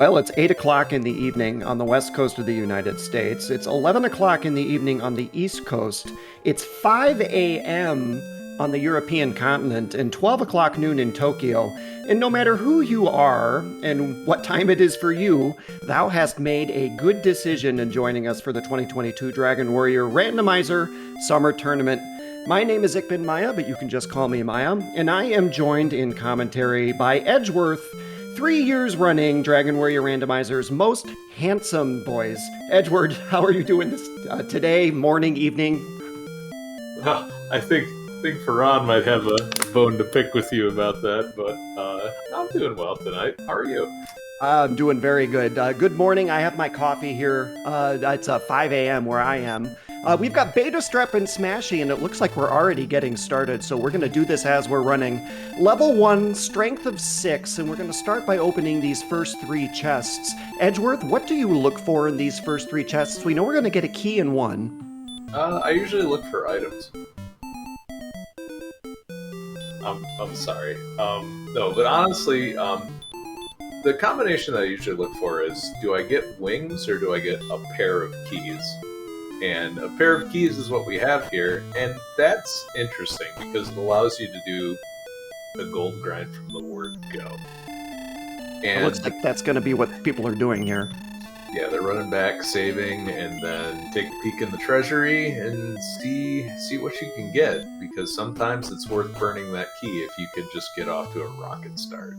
Well, it's 8 o'clock in the evening on the west coast of the United States. It's 11 o'clock in the evening on the east coast. It's 5 a.m. on the European continent and 12 o'clock noon in Tokyo. And no matter who you are and what time it is for you, thou hast made a good decision in joining us for the 2022 Dragon Warrior Randomizer Summer Tournament. My name is Ikbin Maya, but you can just call me Maya, and I am joined in commentary by Edgeworth, 3 years running Dragon Warrior Randomizer's most handsome boys. Edward, how are you doing this today, morning, evening? Well, I think Farron might have a bone to pick with you about that, but I'm doing well tonight. How are you? I'm doing very good. Good morning. I have my coffee here. It's 5 a.m. where I am. We've got betastrep and Smashy, and it looks like we're already getting started, so we're going to do this as we're running. Level 1, strength of 6, and we're going to start by opening these first 3 chests. Edgeworth, what do you look for in these first 3 chests? We know we're going to get a key in one. I usually look for items. I'm sorry. No, but honestly, the combination that I usually look for is, do I get wings or do I get a pair of keys? And a pair of keys is what we have here, and that's interesting because it allows you to do a gold grind from the word go. And it looks like that's going to be what people are doing here. Yeah, they're running back, saving, and then take a peek in the treasury and see what you can get, because sometimes it's worth burning that key if you could just get off to a rocket start.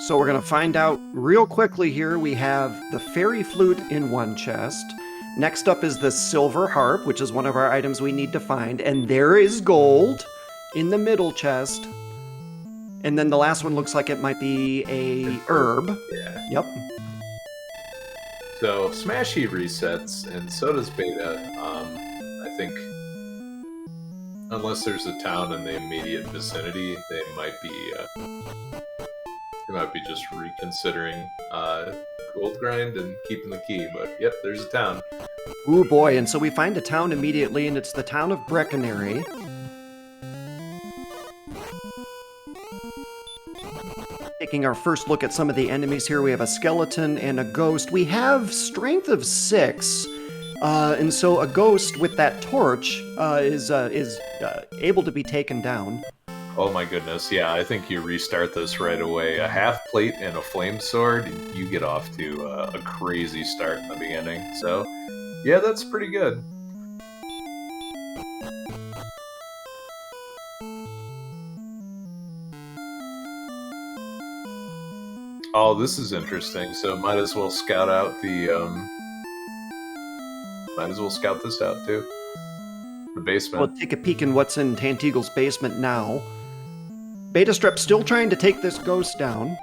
So we're going to find out real quickly here. We have the fairy flute in one chest. Next up is the silver harp, which is one of our items we need to find. And there is gold in the middle chest. And then the last one looks like it might be a herb. Yeah. Yep. So Smashy resets, and so does Beta. I think unless there's a town in the immediate vicinity, they might be just reconsidering gold grind and keeping the key. But yep, there's a town. Ooh boy, and so we find a town immediately, and it's the town of Breckenary. Taking our first look at some of the enemies here, we have a skeleton and a ghost. We have strength of 6, and so a ghost with that torch is able to be taken down. Oh my goodness, yeah, I think you restart this right away. A half plate and a flame sword, you get off to a crazy start in the beginning. So, yeah, that's pretty good. Oh, this is interesting, so might as well scout out might as well scout this out too. The basement. We'll take a peek in what's in Tanteagle's basement now. Betastrep still trying to take this ghost down.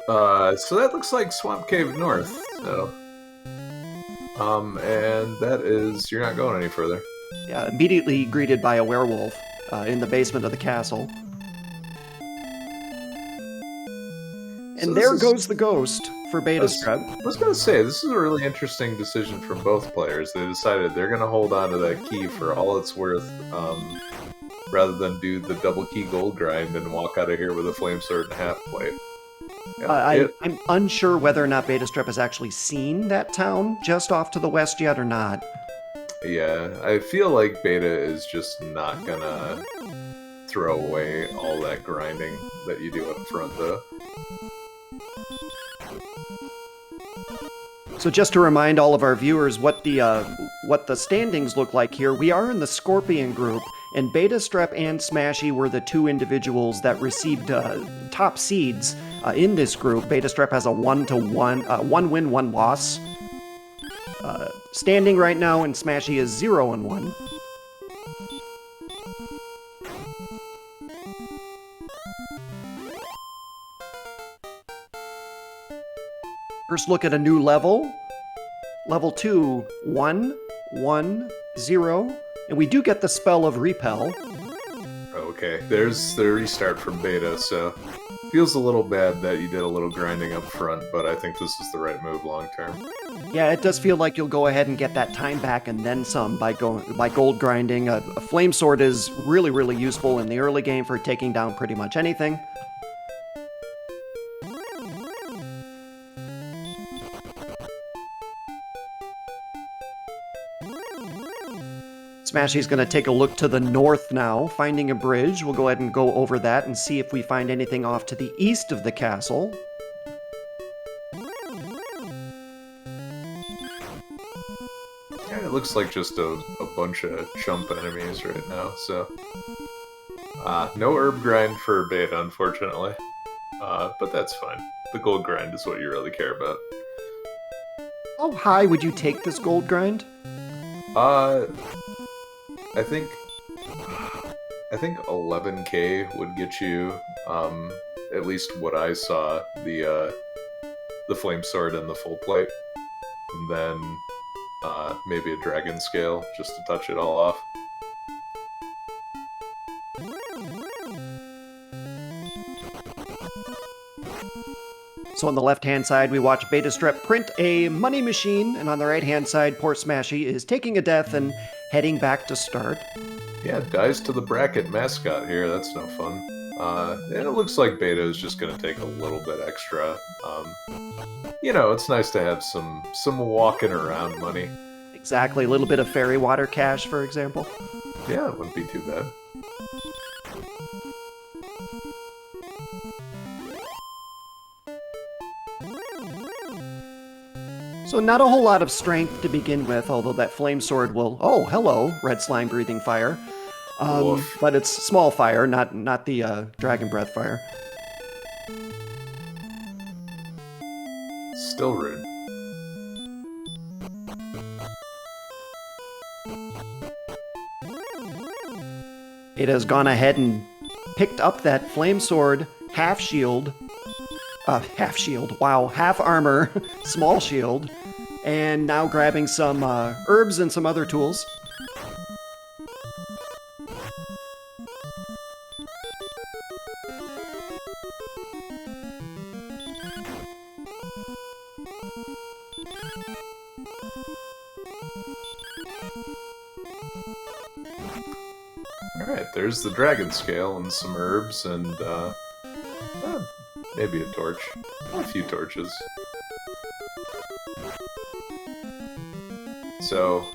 So that looks like Swamp Cave North, so... and that is... you're not going any further. Yeah, immediately greeted by a werewolf in the basement of the castle. And so there goes the ghost for Betastrep. I was going to say, this is a really interesting decision from both players. They decided they're going to hold on to that key for all it's worth, rather than do the double key gold grind and walk out of here with a flame sword and half plate. Yeah, I'm unsure whether or not Betastrep has actually seen that town just off to the west yet or not. Yeah, I feel like Beta is just not going to throw away all that grinding that you do up front, though. So just to remind all of our viewers what the standings look like here, we are in the Scorpion group, and Betastrep and Smashy were the 2 individuals that received top seeds in this group. Betastrep has a 1 win, 1 loss standing right now, and Smashy is 0-1. First look at a new level. Level 2, 1, 1, 0. And we do get the spell of Repel. Okay, there's the restart from Beta, so... Feels a little bad that you did a little grinding up front, but I think this is the right move long term. Yeah, it does feel like you'll go ahead and get that time back and then some by gold grinding. A flame sword is really, really useful in the early game for taking down pretty much anything. Smashy's going to take a look to the north now, finding a bridge. We'll go ahead and go over that and see if we find anything off to the east of the castle. Yeah, it looks like just a bunch of chump enemies right now, so... no herb grind for beta, unfortunately. But that's fine. The gold grind is what you really care about. How high would you take this gold grind? I think 11k would get you, at least what I saw, the flame sword and the full plate, and then maybe a dragon scale just to touch it all off. So on the left-hand side, we watch Betastrep print a money machine, and on the right-hand side, poor Smashy is taking a death and heading back to start. Yeah, dies to the bracket mascot here. That's no fun. And it looks like Beta is just going to take a little bit extra. You know, it's nice to have some walking around money. Exactly, a little bit of fairy water cash, for example. Yeah, it wouldn't be too bad. So not a whole lot of strength to begin with, although that flame sword will... Oh, hello, red slime breathing fire. But it's small fire, not the dragon breath fire. Still rude. It has gone ahead and picked up that flame sword, half shield, wow, half armor, small shield, and now grabbing some herbs and some other tools. Alright, there's the dragon scale and some herbs and maybe a torch. A few torches. So,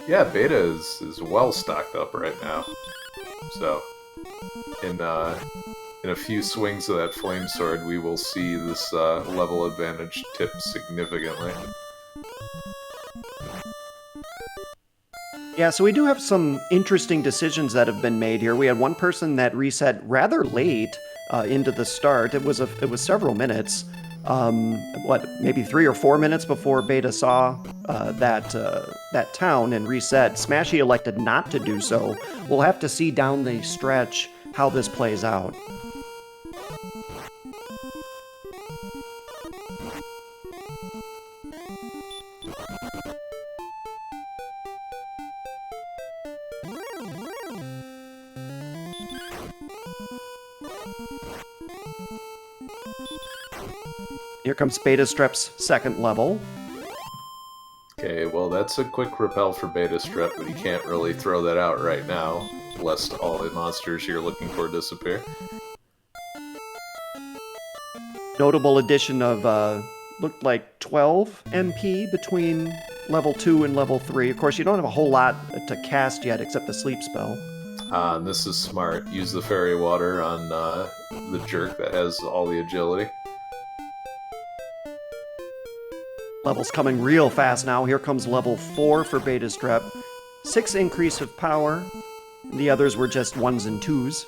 yeah, Beta is well stocked up right now. So, in a few swings of that flame sword, we will see this level advantage tip significantly. Yeah, so we do have some interesting decisions that have been made here. We had one person that reset rather late into the start. It was several minutes. Maybe 3 or 4 minutes before Beta saw that town and reset. Smashy elected not to do so. We'll have to see down the stretch how this plays out. Here comes Betastrep's second level. Okay, well that's a quick repel for Betastrep, but he can't really throw that out right now, lest all the monsters you're looking for disappear. Notable addition of, looked like 12 MP between level 2 and level 3. Of course, you don't have a whole lot to cast yet except the sleep spell. And this is smart. Use the fairy water on the jerk that has all the agility. Level's coming real fast now. Here comes level 4 for Betastrep. 6 increase of power. The others were just 1s and 2s.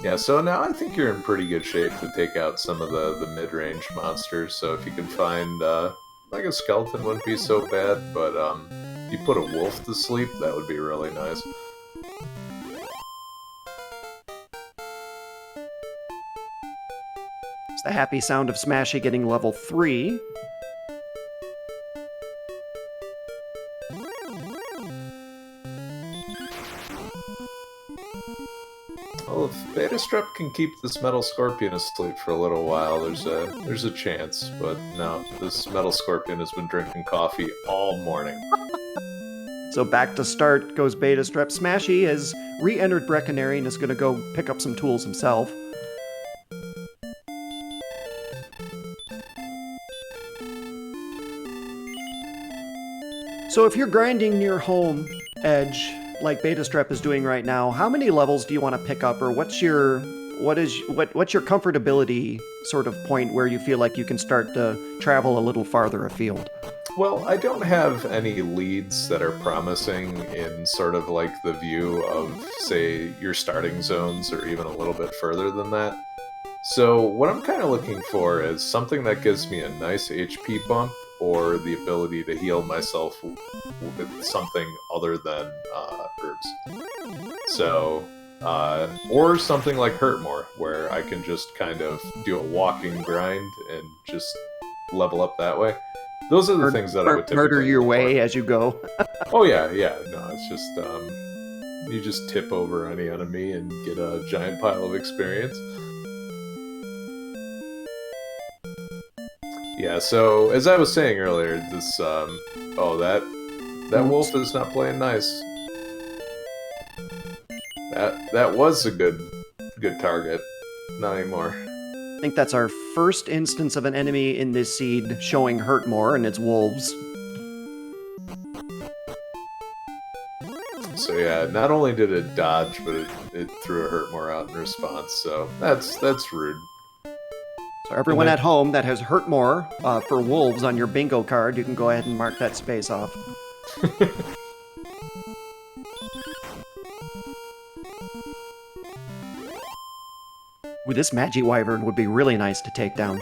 Yeah, so now I think you're in pretty good shape to take out some of the mid-range monsters. So if you can find, like a skeleton wouldn't be so bad, but if you put a wolf to sleep, that would be really nice. It's the happy sound of Smashy getting level 3. Well, if betastrep can keep this metal scorpion asleep for a little while, there's a chance. But no, this metal scorpion has been drinking coffee all morning. So back to start goes Betastrep. Smashy has re-entered Brecconary and is going to go pick up some tools himself. So if you're grinding near home edge, like Betastrep is doing right now, how many levels do you want to pick up, or what's your comfortability sort of point where you feel like you can start to travel a little farther afield? Well, I don't have any leads that are promising in sort of like the view of, say, your starting zones or even a little bit further than that. So what I'm kind of looking for is something that gives me a nice HP bump or the ability to heal myself with something other than herbs. So, or something like Hurt More, where I can just kind of do a walking grind and just level up that way. Those are the things that I would typically murder your look way for. as you go. Oh yeah. No, it's just you just tip over any enemy and get a giant pile of experience. Yeah, so as I was saying earlier, this that wolf is not playing nice. That was a good target. Not anymore. I think that's our first instance of an enemy in this seed showing Hurt More, and it's wolves. So yeah, not only did it dodge, but it threw a Hurt More out in response. So that's rude. So everyone at home that has Hurt More for wolves on your bingo card, you can go ahead and mark that space off. Ooh, this Magi Wyvern would be really nice to take down.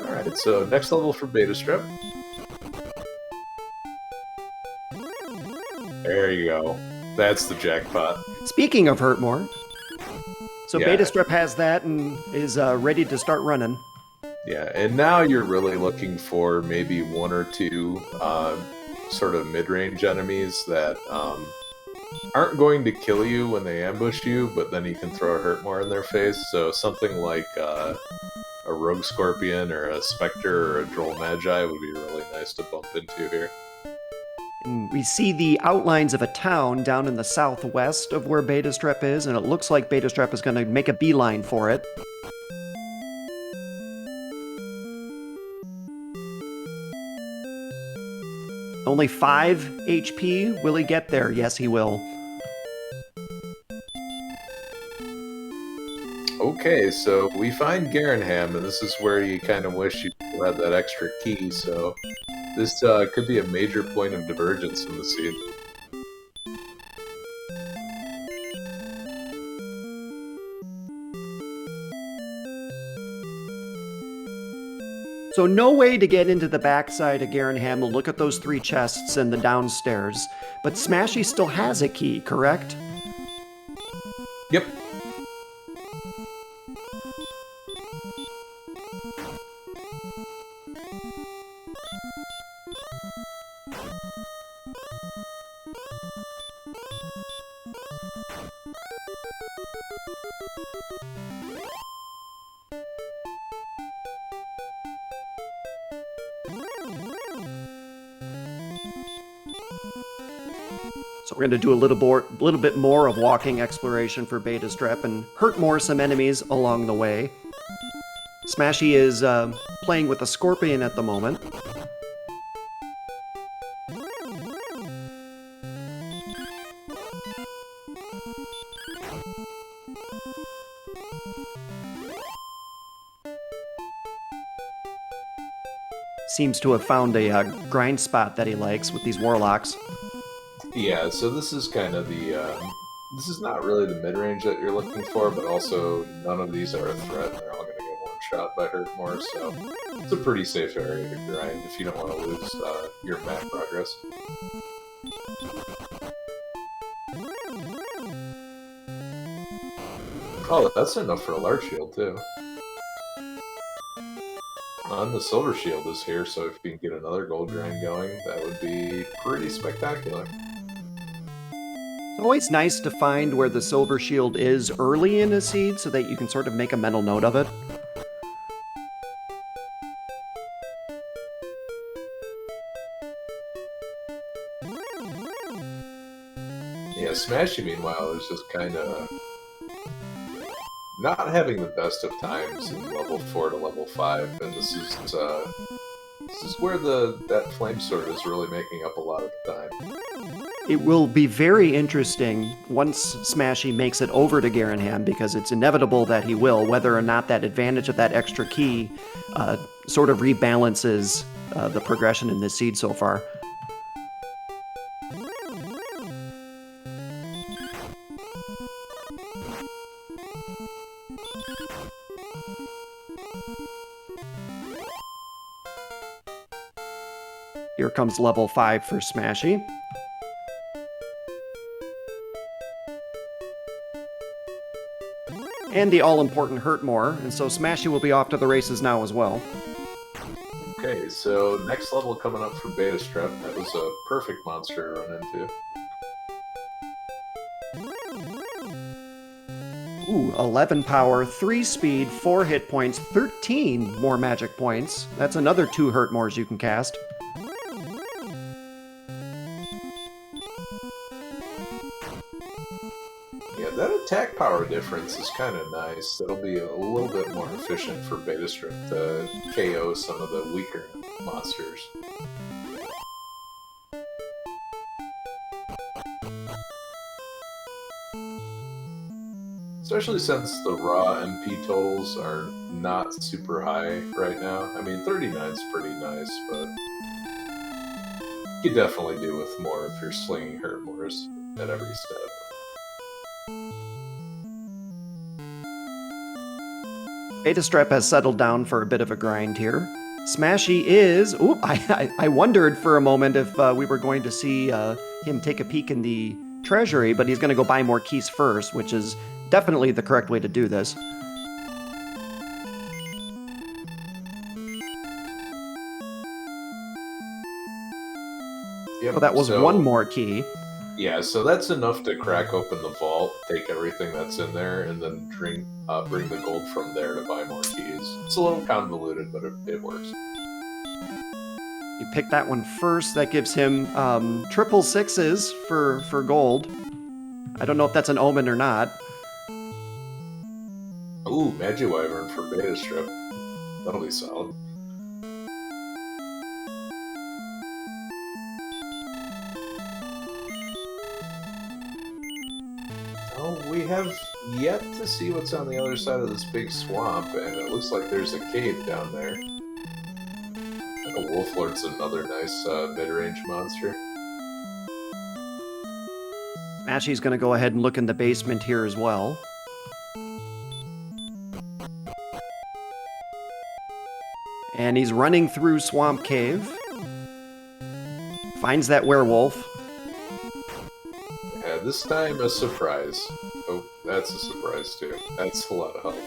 Alright, so next level for Betastrep. There you go. That's the jackpot. Speaking of Hurt More, so Yeah. Betastrep has that and is ready to start running. Yeah, and now you're really looking for maybe one or two sort of mid-range enemies that aren't going to kill you when they ambush you, but then you can throw a Hurt More in their face. So something like a Rogue Scorpion or a Spectre or a Droll Magi would be really nice to bump into here. And we see the outlines of a town down in the southwest of where Betastrep is, and it looks like Betastrep is going to make a beeline for it. Only 5 HP. Will he get there? Yes, he will. Okay, so we find Garenham, and this is where you kind of wish you had that extra key, so this could be a major point of divergence in the scene. So no way to get into the backside of Garenham to look at those 3 chests and the downstairs, but Smashy still has a key, correct? Yep. So we're going to do a little bit more of walking exploration for Betastrep and hurt more some enemies along the way. Smashy is playing with a scorpion at the moment. Seems to have found a grind spot that he likes with these warlocks. Yeah, so this is kind of the, this is not really the mid-range that you're looking for, but also none of these are a threat. They're all going to get one-shot by Hurt More, so it's a pretty safe area to grind if you don't want to lose your map progress. Oh, that's enough for a large shield, too. And the silver shield is here, so if you can get another gold grind going, that would be pretty spectacular. It's always nice to find where the silver shield is early in a seed so that you can sort of make a mental note of it. Yeah, Smashy, meanwhile, is just kind of not having the best of times in level 4 to level 5, and this is where that flame sword is really making up a lot of the time. It will be very interesting once Smashy makes it over to Garanham, because it's inevitable that he will, whether or not that advantage of that extra key sort of rebalances the progression in this seed so far. Here comes level 5 for Smashy. And the all-important Hurt More, and so Smashy will be off to the races now as well. Okay, so next level coming up for Betastrep. That was a perfect monster to run into. Ooh, 11 power, 3 speed, 4 hit points, 13 more magic points. That's another 2 Hurt Mores you can cast. Yeah, that attack power difference is kind of nice. That'll be a little bit more efficient for Betastrip to KO some of the weaker monsters. Especially since the raw MP totals are not super high right now. I mean, 39 is pretty nice, but you could definitely do with more if you're slinging Hurt Mores at every step. Betastrep has settled down for a bit of a grind here. Smashy is... Ooh, I wondered for a moment if we were going to see him take a peek in the treasury, but he's going to go buy more keys first, which is definitely the correct way to do this. Yep, So that was one more key. Yeah, so that's enough to crack open the vault, take everything that's in there, and then bring the gold from there to buy more keys. It's a little convoluted, but it works. You pick that one first. That gives him triple sixes for gold. I don't know if that's an omen or not. Ooh, Magiwyvern for Betastrip. That'll be solid. Oh, we have yet to see what's on the other side of this big swamp, and it looks like there's a cave down there. And a Wolflord's another nice mid-range monster. Smashy's going to go ahead and look in the basement here as well. And he's running through Swamp Cave. Finds that werewolf. Yeah, this time a surprise. Oh, that's a surprise too. That's a lot of help.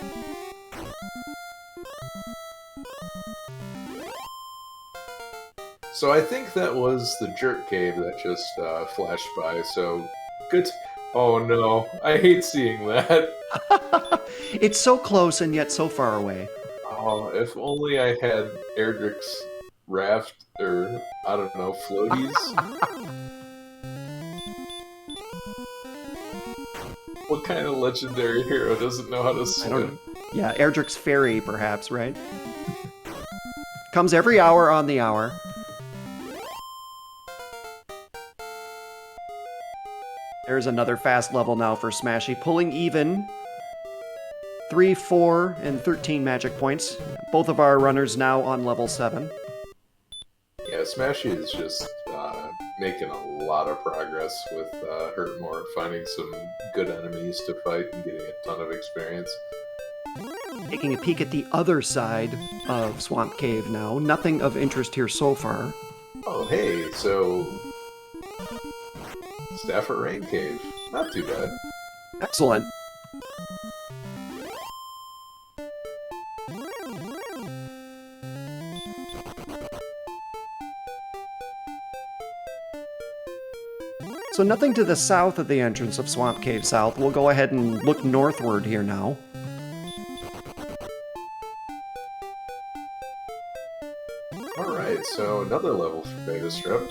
So I think that was the jerk cave that just flashed by, so good. Oh no, I hate seeing that. It's so close and yet so far away. Oh, if only I had Erdrick's raft, or, I don't know, floaties. What kind of legendary hero doesn't know how to swim? Yeah, Erdrick's Ferry, perhaps, right? Comes every hour on the hour. There's another fast level now for Smashy, pulling even. 3, 4, and 13 magic points. Both of our runners now on level 7. Yeah, Smashy is just making a lot of progress with Hurtmore, finding some good enemies to fight and getting a ton of experience. Taking a peek at the other side of Swamp Cave now. Nothing of interest here so far. Oh, hey, so... Stafford Rain Cave. Not too bad. Excellent. So nothing to the south of the entrance of Swamp Cave South. We'll go ahead and look northward here now. Alright, so another level for betastrep.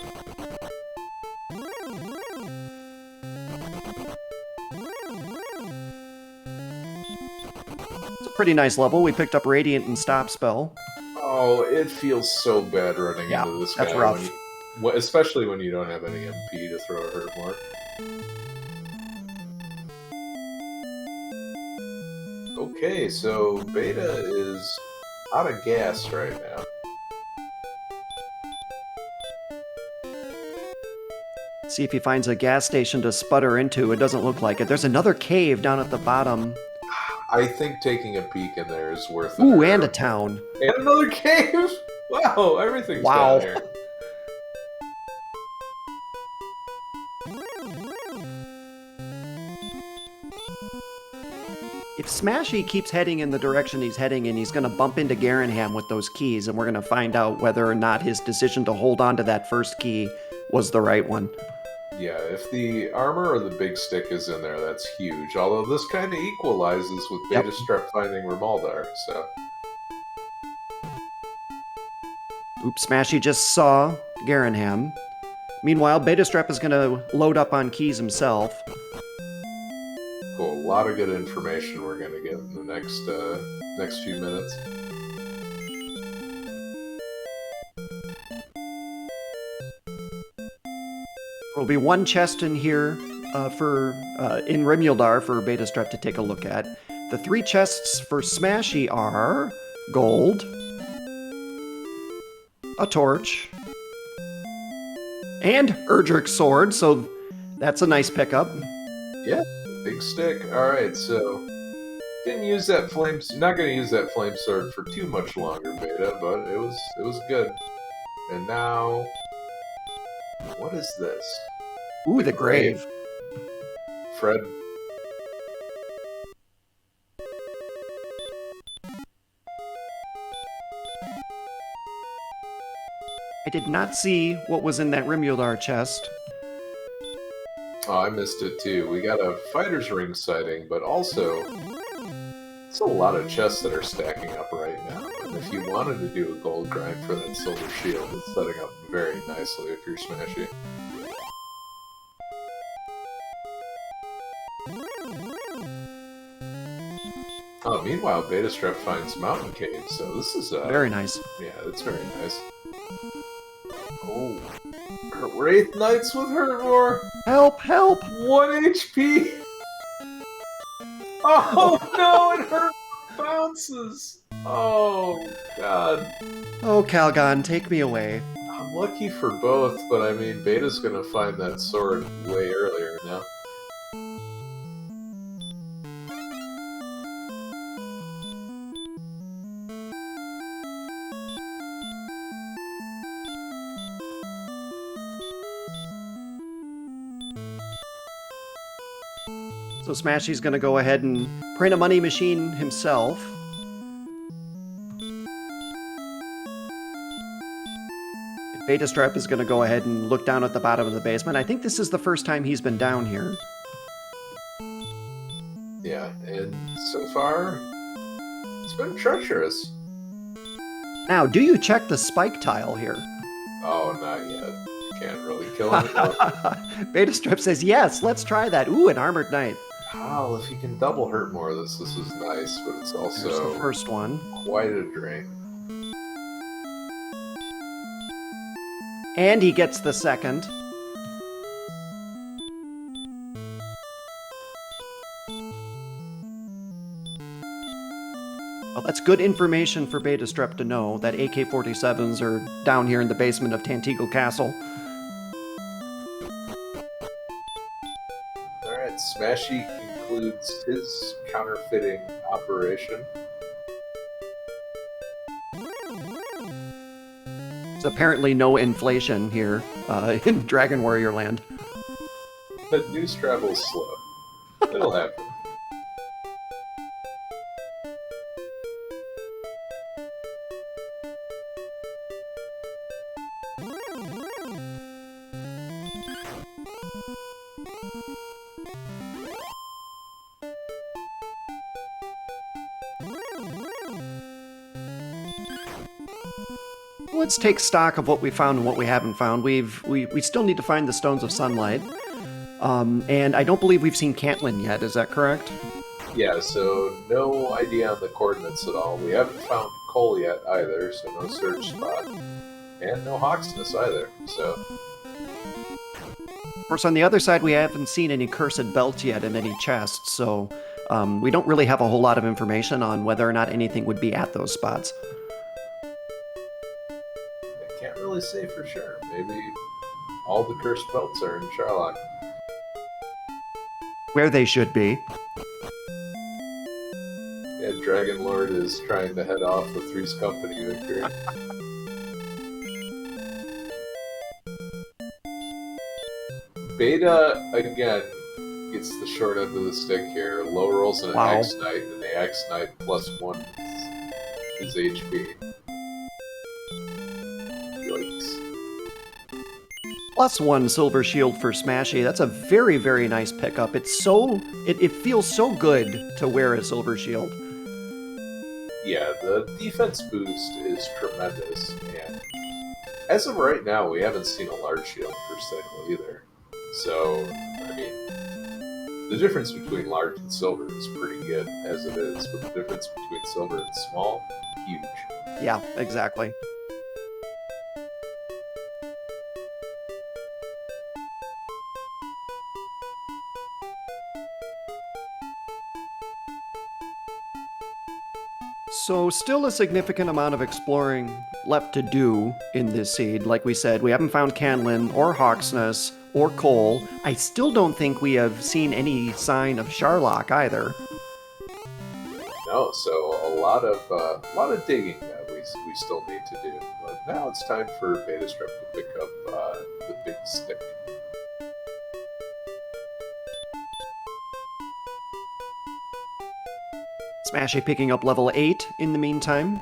It's a pretty nice level. We picked up Radiant and Stop Spell. Oh, it feels so bad running into this guy. That's rough. Especially when you don't have any MP to throw a hurt mark. Okay, so Beta is out of gas right now. See if he finds a gas station to sputter into. It doesn't look like it. There's another cave down at the bottom. I think taking a peek in there is worth it. Ooh, and a town. And another cave! Wow, everything's down here. If Smashy keeps heading in the direction he's heading in, he's going to bump into Garanham with those keys, and we're going to find out whether or not his decision to hold on to that first key was the right one. Yeah, if the armor or the big stick is in there, that's huge. Although this kind of equalizes with betastrep finding Ramaldar, so... Oops, Smashy just saw Garanham. Meanwhile, Betastrep is going to load up on keys himself. Cool, a lot of good information we're going to get in the next few minutes. There'll be one chest in here in Rimuldar for Betastrep to take a look at. The 3 chests for Smashy are gold, a torch, and Erdrick's sword, so that's a nice pickup. Yeah, big stick. Alright, so didn't use that not gonna use that flame sword for too much longer, Beta, but it was good. And now what is this? Ooh, the grave. Fred. I did not see what was in that Rimuldar chest. Oh, I missed it too. We got a fighter's ring sighting, but also it's a lot of chests that are stacking up right now. And if you wanted to do a gold grind for that silver shield, it's setting up very nicely if you're Smashy. Oh, meanwhile, Betastrep finds Mountain Cave, so this is very nice. Yeah, that's very nice. Oh, Wraith Knights with Hurt Roar! Help, help! 1 HP! Oh no, it hurt bounces! Oh, God. Oh, Calgon, take me away. I'm lucky for both, but I mean, Beta's gonna find that sword way earlier now. So Smashy's going to go ahead and print a money machine himself. Betastrep is going to go ahead and look down at the bottom of the basement. I think this is the first time he's been down here. Yeah, and so far, it's been treacherous. Now, do you check the spike tile here? Oh, not yet. Can't really kill him. Betastrep says, yes, let's try that. Ooh, an armored knight. Oh, if you can double hurt more, this is nice, but it's also There's the first one. Quite a drain. And he gets the second. Well, that's good information for Betastrep to know that AK-47s are down here in the basement of Tantegel Castle. Alright, Smashy concludes his counterfeiting operation. There's apparently no inflation here in Dragon Warrior Land. But news travels slow. It'll happen. Let's take stock of what we found and what we haven't found. We still need to find the Stones of Sunlight. And I don't believe we've seen Cantlin yet, is that correct? Yeah, so no idea on the coordinates at all. We haven't found coal yet either, so no search spot. And no Hawksness either, so... Of course, on the other side, we haven't seen any Cursed Belt yet in any chests, so we don't really have a whole lot of information on whether or not anything would be at those spots. I can't really say for sure. Maybe all the Cursed Belts are in Sherlock. Where they should be. Yeah, Dragon Lord is trying to head off the Three's Company victory. Beta, again, gets the short end of the stick here. Low rolls an Wow. X Knight, and the X Knight +1 is HP. Yikes. +1 Silver Shield for Smashy. That's a very, very nice pickup. It feels so good to wear a Silver Shield. Yeah, the defense boost is tremendous, and as of right now, we haven't seen a large shield for Sale either. So, I mean, the difference between large and silver is pretty good as it is, but the difference between silver and small, huge. Yeah, exactly. So still a significant amount of exploring left to do in this seed. Like we said, we haven't found Canlin or Hawksness or Cole. I still don't think we have seen any sign of Sherlock either. No, so a lot of digging that we still need to do. But now it's time for Betastrep to pick up the big stick. Smashy picking up level 8 in the meantime.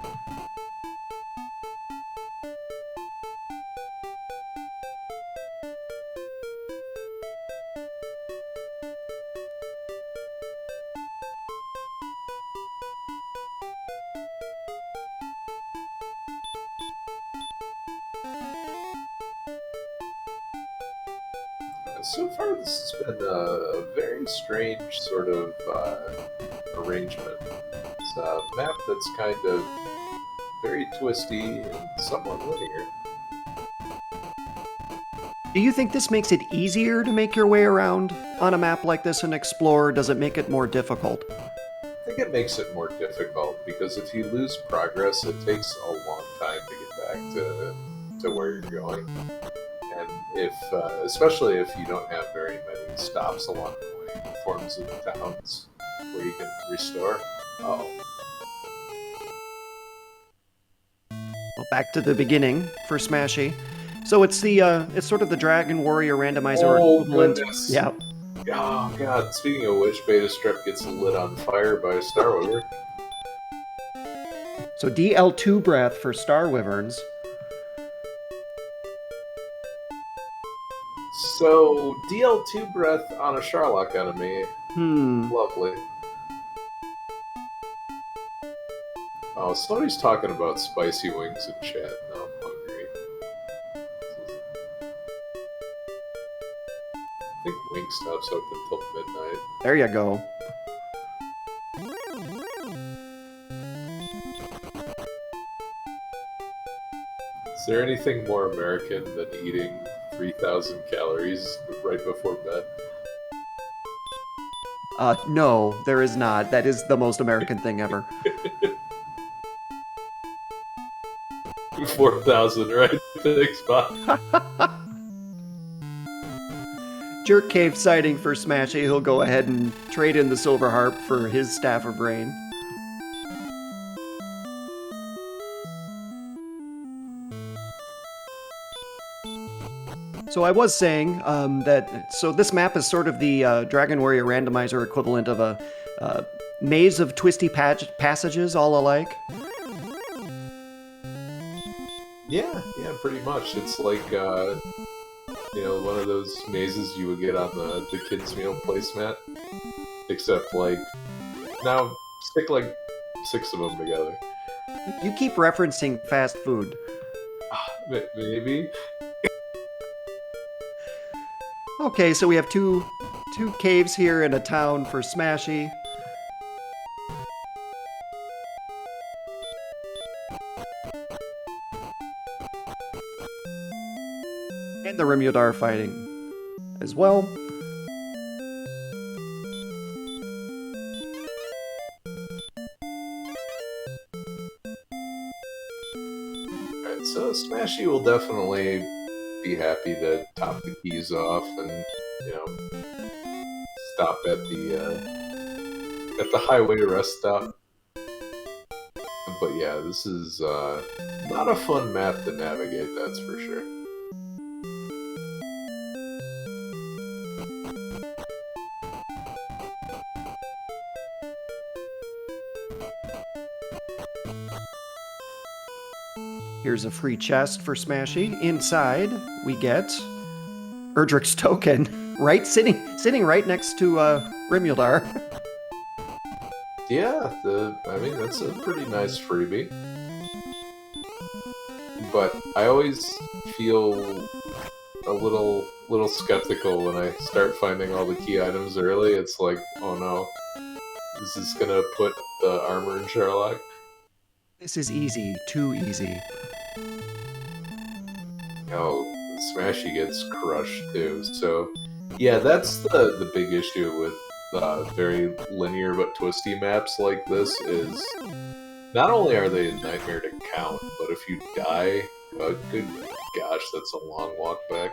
So far, this has been a very strange sort of arrangement. It's a map that's kind of very twisty and somewhat linear. Do you think this makes it easier to make your way around on a map like this and explore? Or does it make it more difficult? I think it makes it more difficult because if you lose progress, it takes a long time to get back to where you're going. And if, especially if you don't have very many stops along the way, forms of towns where you can restore. Oh, Well, back to the beginning for Smashy. So it's it's sort of the Dragon Warrior Randomizer Oh, equivalent. goodness. Yeah. oh god! Speaking of which, Betastrep gets lit on fire by Star Weaver. So DL2 breath for Star Wyverns. So DL2 breath on a Sherlock enemy. Lovely. Oh, somebody's talking about spicy wings in chat. Now I'm hungry. I think Wingstop's open until midnight. There you go. Is there anything more American than eating 3,000 calories right before bed? No, there is not. That is the most American thing ever. 4,000, right? Thanks, Bob. Jerk Cave sighting for Smashy. He'll go ahead and trade in the Silver Harp for his Staff of Rain. So I was saying so this map is sort of the Dragon Warrior Randomizer equivalent of a maze of twisty passages all alike. Yeah, pretty much. It's like one of those mazes you would get on the kids' meal placemat, except like now stick like 6 of them together. You keep referencing fast food. Maybe. Okay, so we have two caves here in a town for Smashy. And the Rimyodar fighting as well. Alright, so Smashy will definitely be happy to top the keys off and, stop at the highway rest stop. But yeah, this is not a fun map to navigate, that's for sure. Here's a free chest for Smashy. Inside, we get Erdrick's token, right sitting right next to Rimyodar. Yeah, I mean that's a pretty nice freebie. But I always feel a little skeptical when I start finding all the key items early. It's like, oh no, is this gonna put the armor in Sherlock? This is easy, too easy. Oh, Smashy gets crushed too. So, yeah, that's the big issue with very linear but twisty maps like this is not only are they a nightmare to count, but if you die, good gosh, that's a long walk back.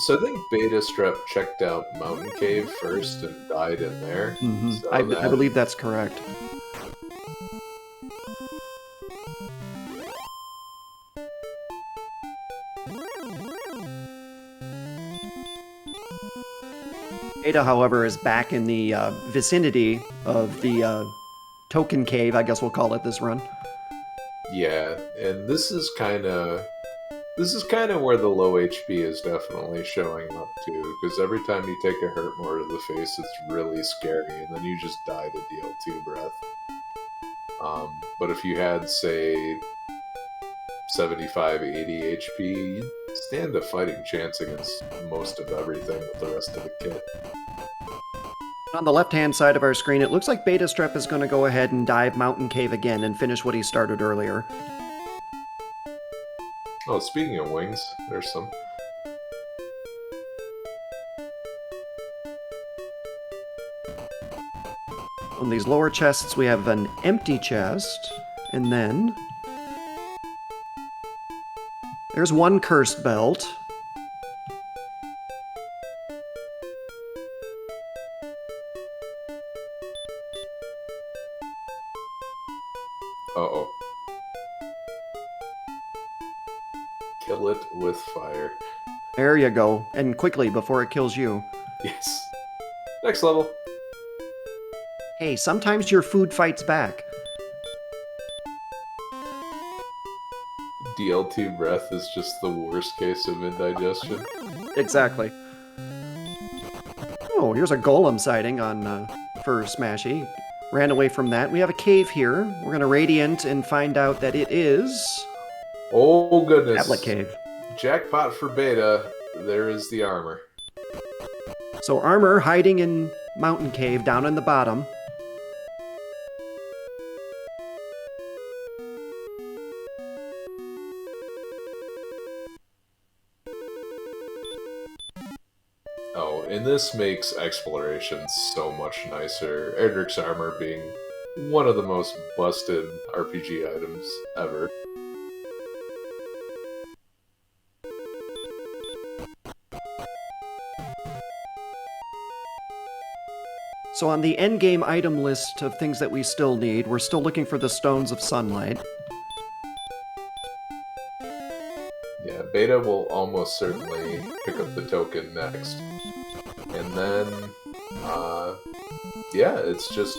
So I think Betastrep checked out Mountain Cave first and died in there. Mm-hmm. So I believe that's correct. Beta, however, is back in the vicinity of the token cave, I guess we'll call it this run. Yeah, and this is kind of where the low HP is definitely showing up too, because every time you take a hurt more to the face, it's really scary, and then you just die to deal 2 breath. But if you had, say, 75, 80 HP, you'd stand a fighting chance against most of everything with the rest of the kit. On the left-hand side of our screen, it looks like Betastrep is going to go ahead and dive Mountain Cave again and finish what he started earlier. Oh, speaking of wings, there's some. On these lower chests, we have an empty chest, and then there's one cursed belt. Uh-oh. Kill it with fire. There you go, and quickly before it kills you. Yes. Next level. Hey, sometimes your food fights back. DL2 breath is just the worst case of indigestion. Exactly. Oh, here's a golem sighting on for Smashy. Ran away from that. We have a cave here. We're gonna radiant and find out that it is Oh goodness. Tablet Cave. Jackpot for Beta. There is the armor. So armor hiding in Mountain Cave down in the bottom. Oh, and this makes exploration so much nicer. Erdrick's armor being one of the most busted RPG items ever. So on the endgame item list of things that we still need, we're still looking for the Stones of Sunlight. Yeah, Beta will almost certainly pick up the token next. And then, yeah, it's just...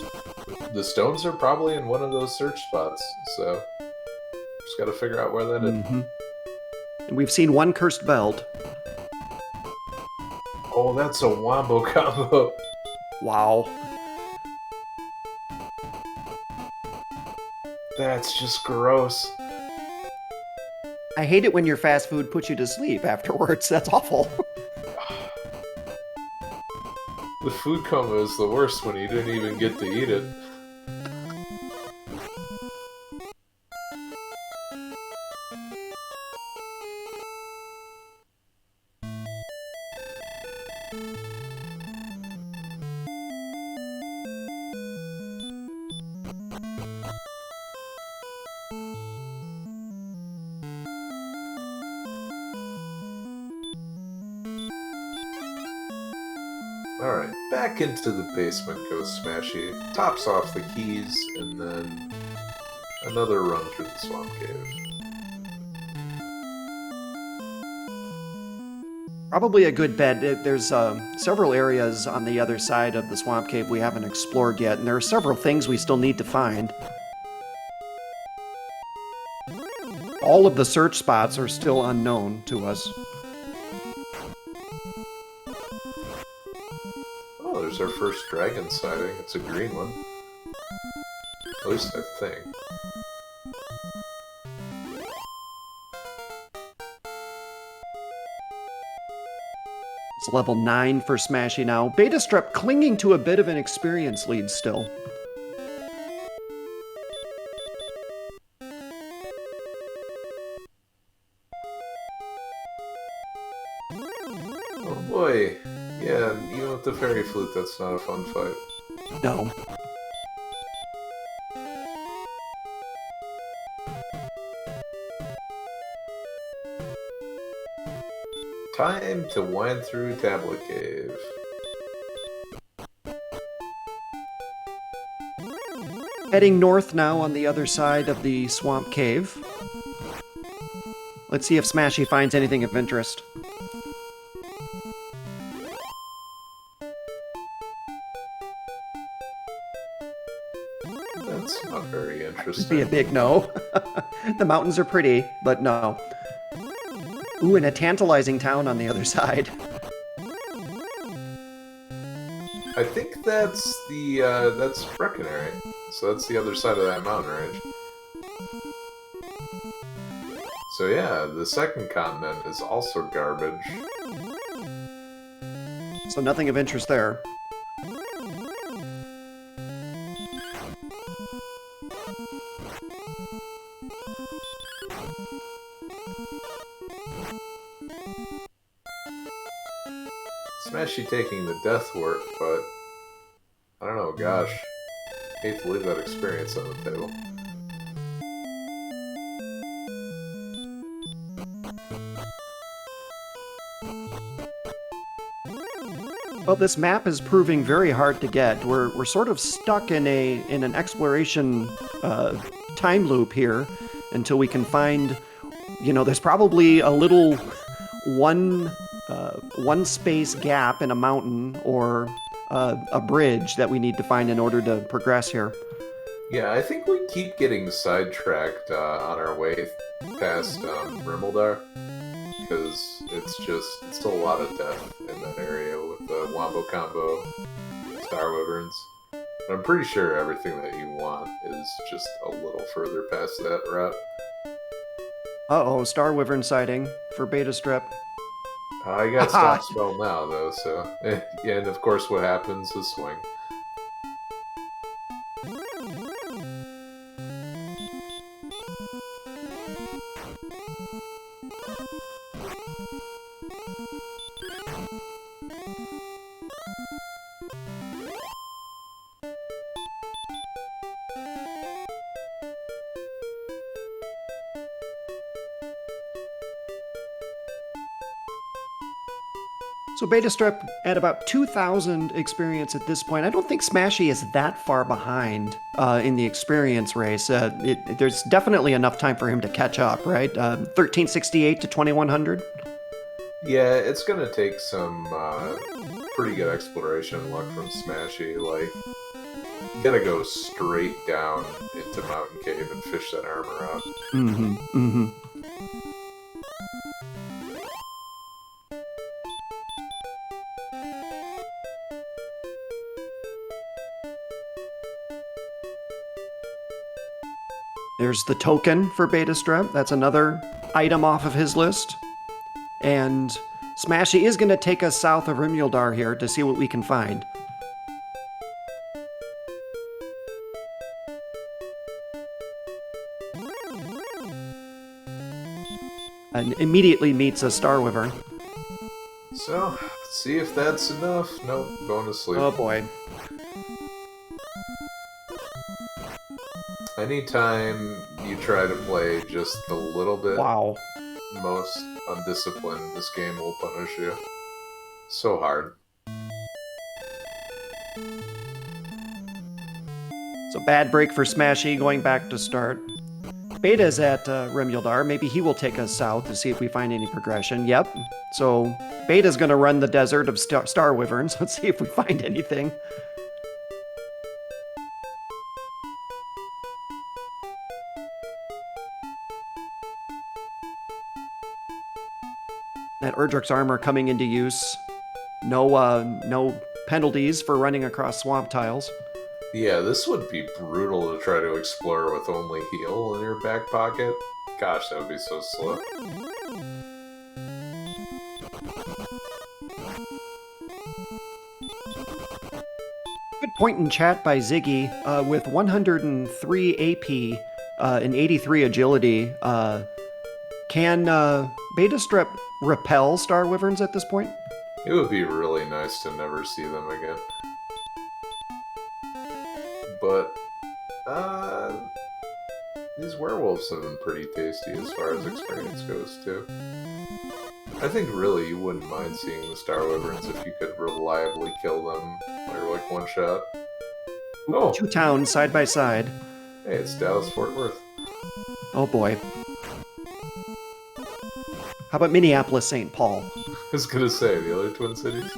The stones are probably in one of those search spots, so... Just gotta figure out where that is. And we've seen one cursed belt. Oh, that's a wombo combo! Wow. That's just gross. I hate it when your fast food puts you to sleep afterwards. That's awful. The food coma is the worst when you didn't even get to eat it. Alright, back into the basement goes Smashy, tops off the keys, and then another run through the swamp cave. Probably a good bet. There's several areas on the other side of the swamp cave we haven't explored yet, and there are several things we still need to find. All of the search spots are still unknown to us. Oh, there's our first dragon sighting. It's a green one. At least I think. It's level 9 for Smashy now. Betastrep clinging to a bit of an experience lead still. Oh boy. Yeah, even with the fairy flute, that's not a fun fight. No. Time to wind through Tablet Cave. Heading north now on the other side of the swamp cave. Let's see if Smashy finds anything of interest. That's not very interesting. Be a big no. The mountains are pretty, but no. Ooh, and a tantalizing town on the other side. I think that's the, that's Breckenary. So that's the other side of that mountain range. So yeah, the second continent is also garbage. So nothing of interest there. Smashy taking the death work, but I don't know, gosh. Hate to leave that experience on the table. Well, this map is proving very hard to get. We're sort of stuck in an exploration time loop here until we can find, you know, there's probably a little one space gap in a mountain or a bridge that we need to find in order to progress here. Yeah, I think we keep getting sidetracked on our way past Rimeldar, because it's still a lot of death in that area with the Wombo Combo, Star Wyverns. But I'm pretty sure everything that you want is just a little further past that route. Uh-oh, Star Wyvern sighting for Betastrep. I got stop spell now, though, so... and of course what happens is swing. So betastrep at about 2,000 experience at this point. I don't think Smashy is that far behind in the experience race. There's definitely enough time for him to catch up, right? 1368 to 2100. Yeah, it's gonna take some pretty good exploration luck from Smashy. Like, you gotta go straight down into Mountain Cave and fish that armor out. Mm-hmm. Mm-hmm. There's the token for betastrep. That's another item off of his list. And Smashy is going to take us south of Rimuldar here to see what we can find. And immediately meets a Star Wyvern. So, let's see if that's enough. Nope, going to sleep. Oh boy. Anytime you try to play just a little bit Wow. most undisciplined, this game will punish you. So hard. So bad break for Smashy, going back to start. Beta's at Rimuldar. Maybe he will take us south to see if we find any progression. Yep. So Beta's going to run the desert of Star Wyverns. Let's see if we find anything. That Erdrick's armor coming into use. No penalties for running across swamp tiles. Yeah, this would be brutal to try to explore with only heal in your back pocket. Gosh, that would be so slow. Good point in chat by Ziggy. With 103 AP and 83 agility, can betastrep repel Star Wyverns at this point? It would be really nice to never see them again. But, these werewolves have been pretty tasty as far as experience goes, too. I think really you wouldn't mind seeing the Star Wyverns if you could reliably kill them or like one shot. Oh! Two towns side by side. Hey, it's Dallas Fort Worth. Oh boy. How about Minneapolis St. Paul? I was gonna say, the other Twin Cities?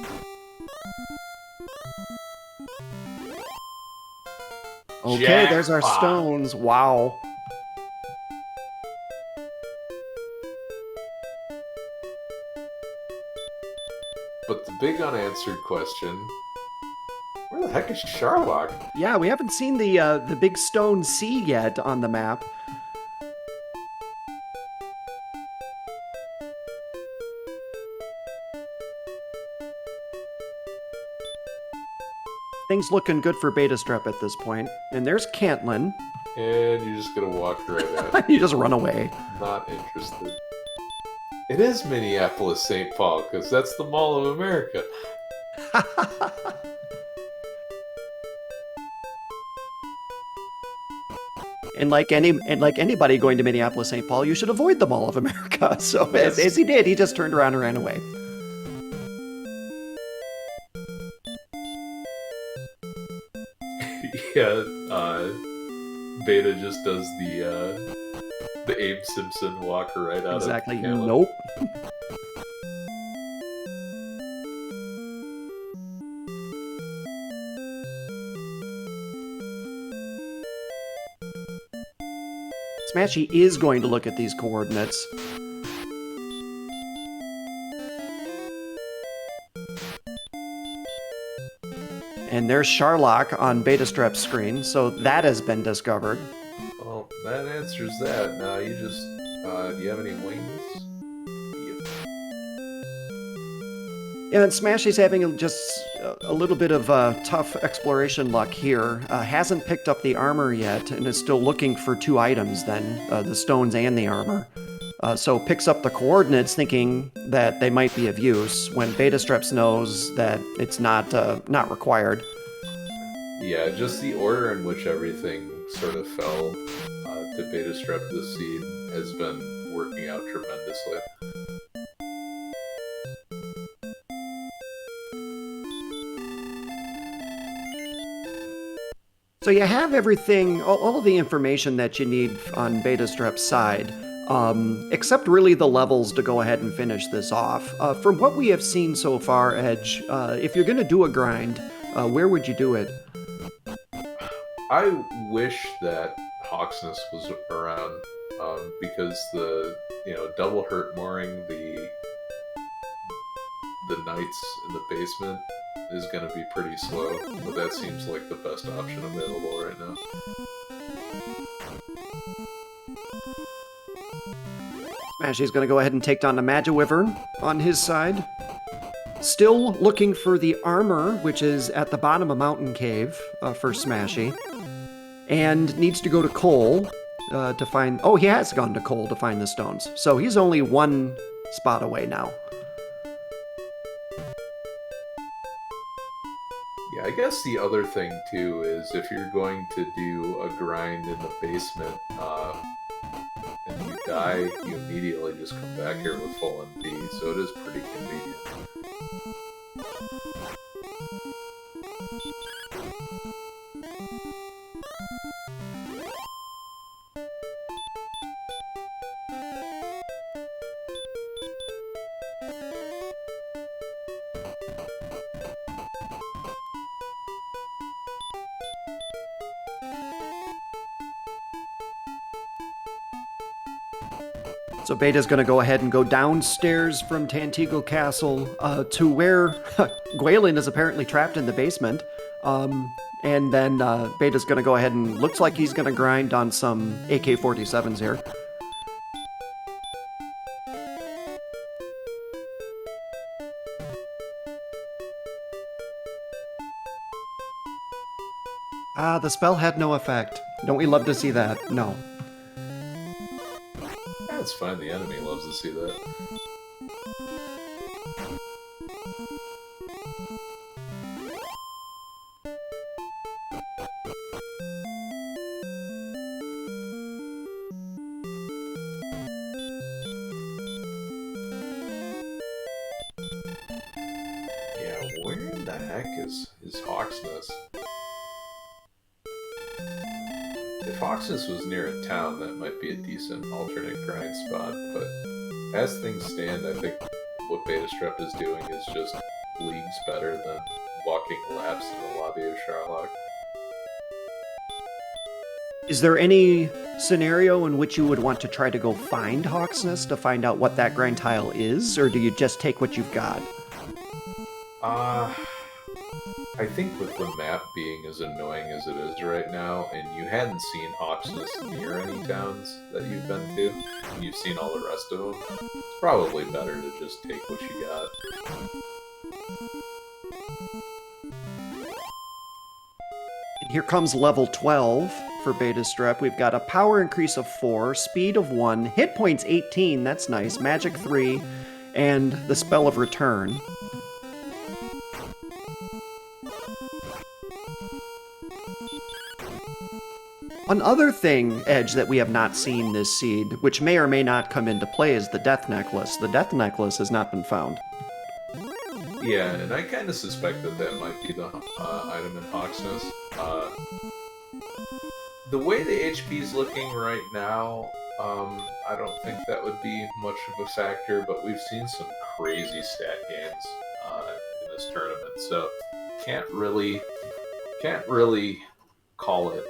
Okay, there's our Jackpot. stones. Wow. But the big unanswered question, where the heck is Sharlock? Yeah, we haven't seen the big stone sea yet on the map. Things looking good for betastrep at this point. And there's Cantlin. And you're just gonna walk right at it. You just run away. Not interested. It is Minneapolis St. Paul, because that's the Mall of America. And like anybody going to Minneapolis St. Paul, you should avoid the Mall of America. So Yes. as he did, he just turned around and ran away. Yeah, Beta just does the Abe Simpson walk right out Exactly. of Cantlin. Nope. Smashy is going to look at these coordinates. And there's Sharlock on betastrep's screen, so that has been discovered. Well, that answers that. Now you just, do you have any wings? Yeah, and Smashy's having just a little bit of tough exploration luck here. Hasn't picked up the armor yet, and is still looking for two items then, the stones and the armor. So picks up the coordinates thinking that they might be of use, when betastrep knows that it's not required. Yeah, just the order in which everything sort of fell to Betastrep this seed has been working out tremendously. So you have everything, all of the information that you need on Betastrep's side, except really the levels to go ahead and finish this off. From what we have seen so far, Edge, if you're going to do a grind, where would you do it? I wish that Hawksness was around, because the double hurt mooring the knights in the basement is going to be pretty slow, but that seems like the best option available right now. Smashy's going to go ahead and take down the Magiwyvern on his side. Still looking for the armor, which is at the bottom of Mountain Cave for Smashy. And needs to go to Cole to find... Oh, he has gone to Cole to find the stones. So he's only one spot away now. Yeah, I guess the other thing, too, is if you're going to do a grind in the basement, and you die, you immediately just come back here with full MP, so it is pretty convenient. So Beta's going to go ahead and go downstairs from Tantigo Castle to where Gwaelin is apparently trapped in the basement. And then Beta's going to go ahead and looks like he's going to grind on some AK-47s here. Ah, the spell had no effect. Don't we love to see that? No. That's fine, the enemy loves to see that. Yeah, where in the heck is Hawksness? If Hawksness was near a town, that might be a decent alternate grind spot, but as things stand, I think what Betastrep is doing is just leagues better than walking laps in the lobby of Sherlock. Is there any scenario in which you would want to try to go find Hawksness to find out what that grind tile is, or do you just take what you've got? I think with the map being as annoying as it is right now, and you hadn't seen Hawksness near any towns that you've been to, and you've seen all the rest of them, it's probably better to just take what you got. And here comes level 12 for Betastrep. We've got a power increase of 4, speed of 1, hit points 18, that's nice, magic 3, and the spell of return. Another thing, Edge, that we have not seen this seed, which may or may not come into play, is the Death Necklace. The Death Necklace has not been found. Yeah, and I kind of suspect that that might be the item in Hawksness. The way the HP is looking right now, I don't think that would be much of a factor, but we've seen some crazy stat gains in this tournament, so can't really call it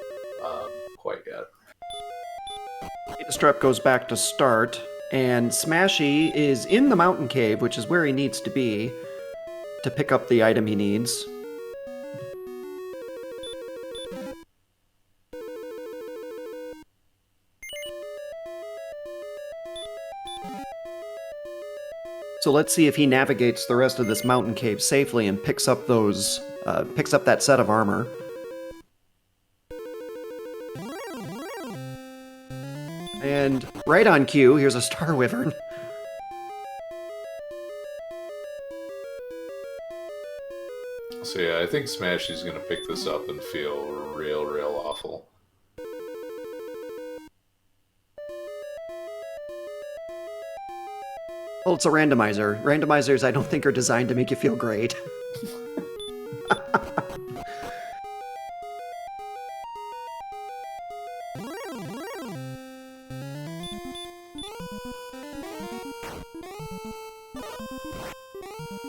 quite yet. Betastrep goes back to start, and Smashy is in the mountain cave, which is where he needs to be to pick up the item he needs. So let's see if he navigates the rest of this mountain cave safely and picks up that set of armor. And right on cue, here's a Star Wyvern. So yeah, I think Smashy's gonna pick this up and feel real awful. Well, it's a randomizer. Randomizers, I don't think, are designed to make you feel great.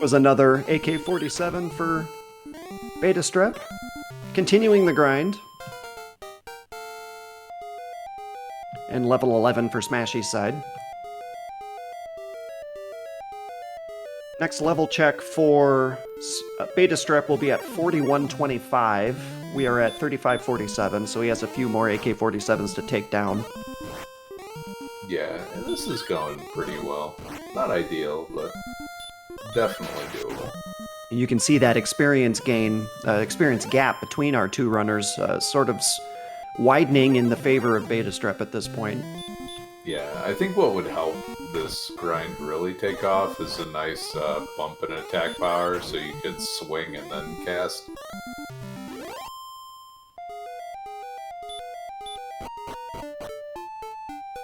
Was another AK-47 for Betastrep. Continuing the grind. And level 11 for Smashy's side. Next level check for Betastrep will be at 4125. We are at 3547, so he has a few more AK-47s to take down. Yeah, and this is going pretty well. Not ideal, but definitely doable. You can see that experience gap between our two runners sort of widening in the favor of Betastrep at this point. Yeah, I think what would help this grind really take off is a nice bump in attack power, so you could swing and then cast.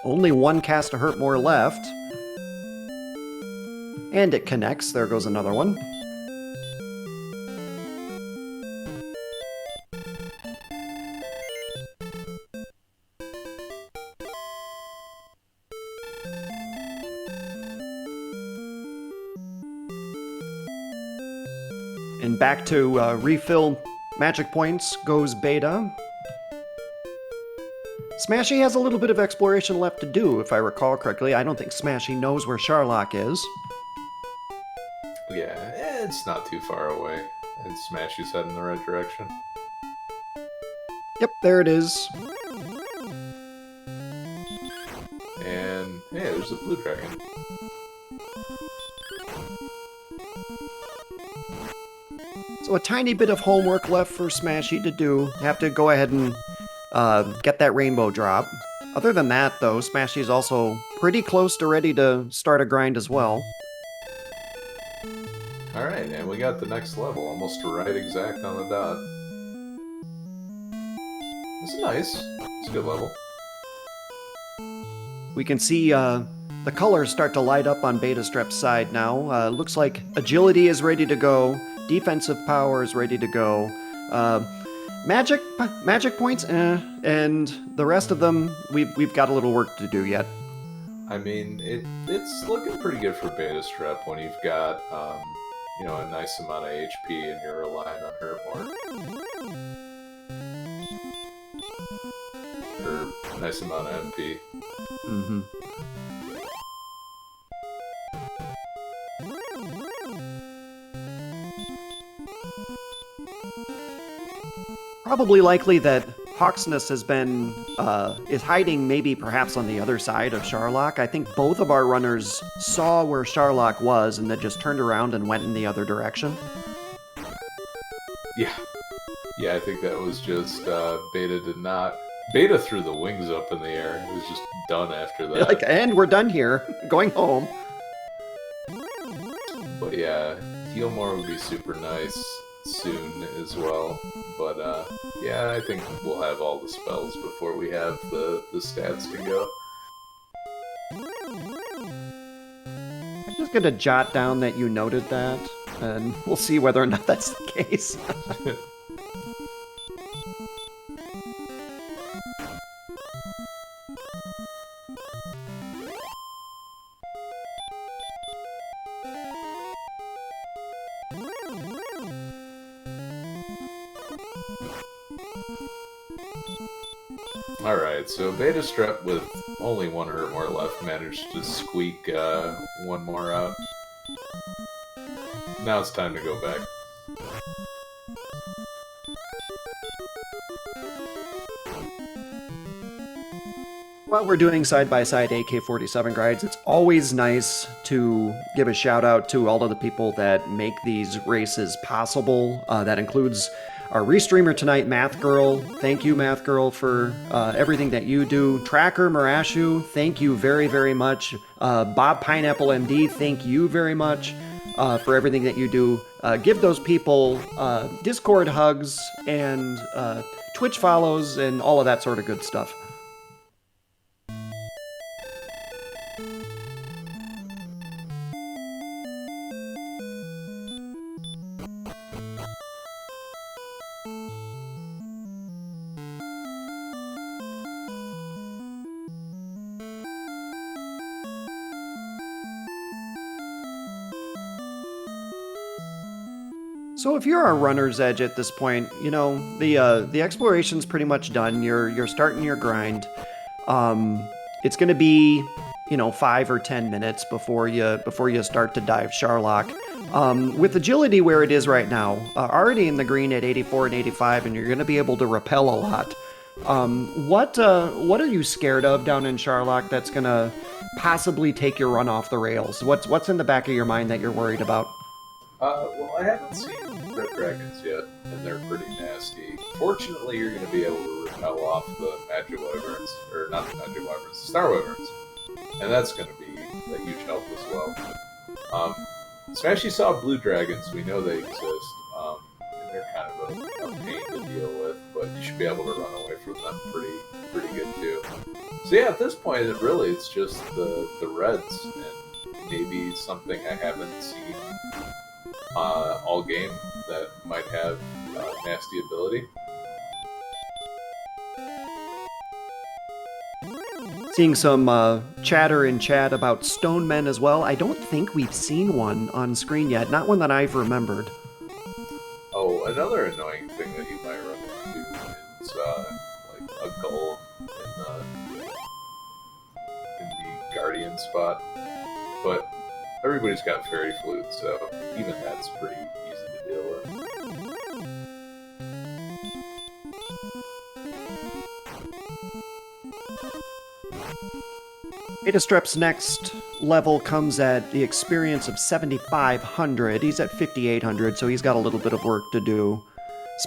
Only one cast to hurt more left. And it connects. There goes another one. And back to refill magic points goes Beta. Smashy has a little bit of exploration left to do, if I recall correctly. I don't think Smashy knows where Sharlock is. Yeah, it's not too far away. And Smashy's heading in the right direction. Yep, there it is. And, hey, there's a blue dragon. So a tiny bit of homework left for Smashy to do. Have to go ahead and get that rainbow drop. Other than that, though, Smashy's also pretty close to ready to start a grind as well. Alright, and we got the next level, almost right exact on the dot. It's nice. It's a good level. We can see the colors start to light up on Betastrep's side now. Looks like agility is ready to go. Defensive power is ready to go. Magic points, and the rest of them, we've got a little work to do yet. I mean, it's looking pretty good for Betastrep when you've got, a nice amount of HP and you're relying on her more. Or nice amount of MP. Mm-hmm. Probably likely that Hawksness has been, is hiding maybe perhaps on the other side of Sharlock. I think both of our runners saw where Sharlock was and then just turned around and went in the other direction. Yeah. Yeah, I think that was just, Beta threw the wings up in the air. It was just done after that. And we're done here. Going home. But yeah, heal more would be super nice soon as well. But yeah, I think we'll have all the spells before we have the stats to go. I'm just gonna jot down that you noted that, and we'll see whether or not that's the case. Alright, so Betastrep with only one hurt more left managed to squeak one more out. Now it's time to go back. While we're doing side-by-side AK-47 grinds, it's always nice to give a shout-out to all of the people that make these races possible. That includes our restreamer tonight, Math Girl. Thank you, Math Girl, for everything that you do. Tracker Marashu, thank you very, very much. Bob Pineapple MD, thank you very much for everything that you do. Give those people Discord hugs and Twitch follows and all of that sort of good stuff. So if you're a runner's edge at this point, you know the exploration's pretty much done. You're starting your grind. It's going to be 5 or 10 minutes before you start to dive Sharlock. With agility where it is right now, already in the green at 84 and 85, and you're going to be able to rappel a lot. What are you scared of down in Sharlock that's going to possibly take your run off the rails? What's in the back of your mind that you're worried about? Well, I haven't seen red dragons yet, and they're pretty nasty. Fortunately, you're going to be able to repel off the magic wyverns, or not the magic wyverns, the star wyverns, and that's going to be a huge help as well. Smashy saw blue dragons. We know they exist, and they're kind of a pain to deal with, but you should be able to run away from them pretty good too. So yeah, at this point, it's just the reds and maybe something I haven't seen all game that might have nasty ability. Seeing some chatter in chat about stone men as well. I don't think we've seen one on screen yet. Not one that I've remembered. Oh, another annoying thing that you might run into is like a gull in the guardian spot. But everybody's got fairy flute, so even that's pretty easy to deal with. Betastrep's next level comes at the experience of 7,500. He's at 5,800, so he's got a little bit of work to do.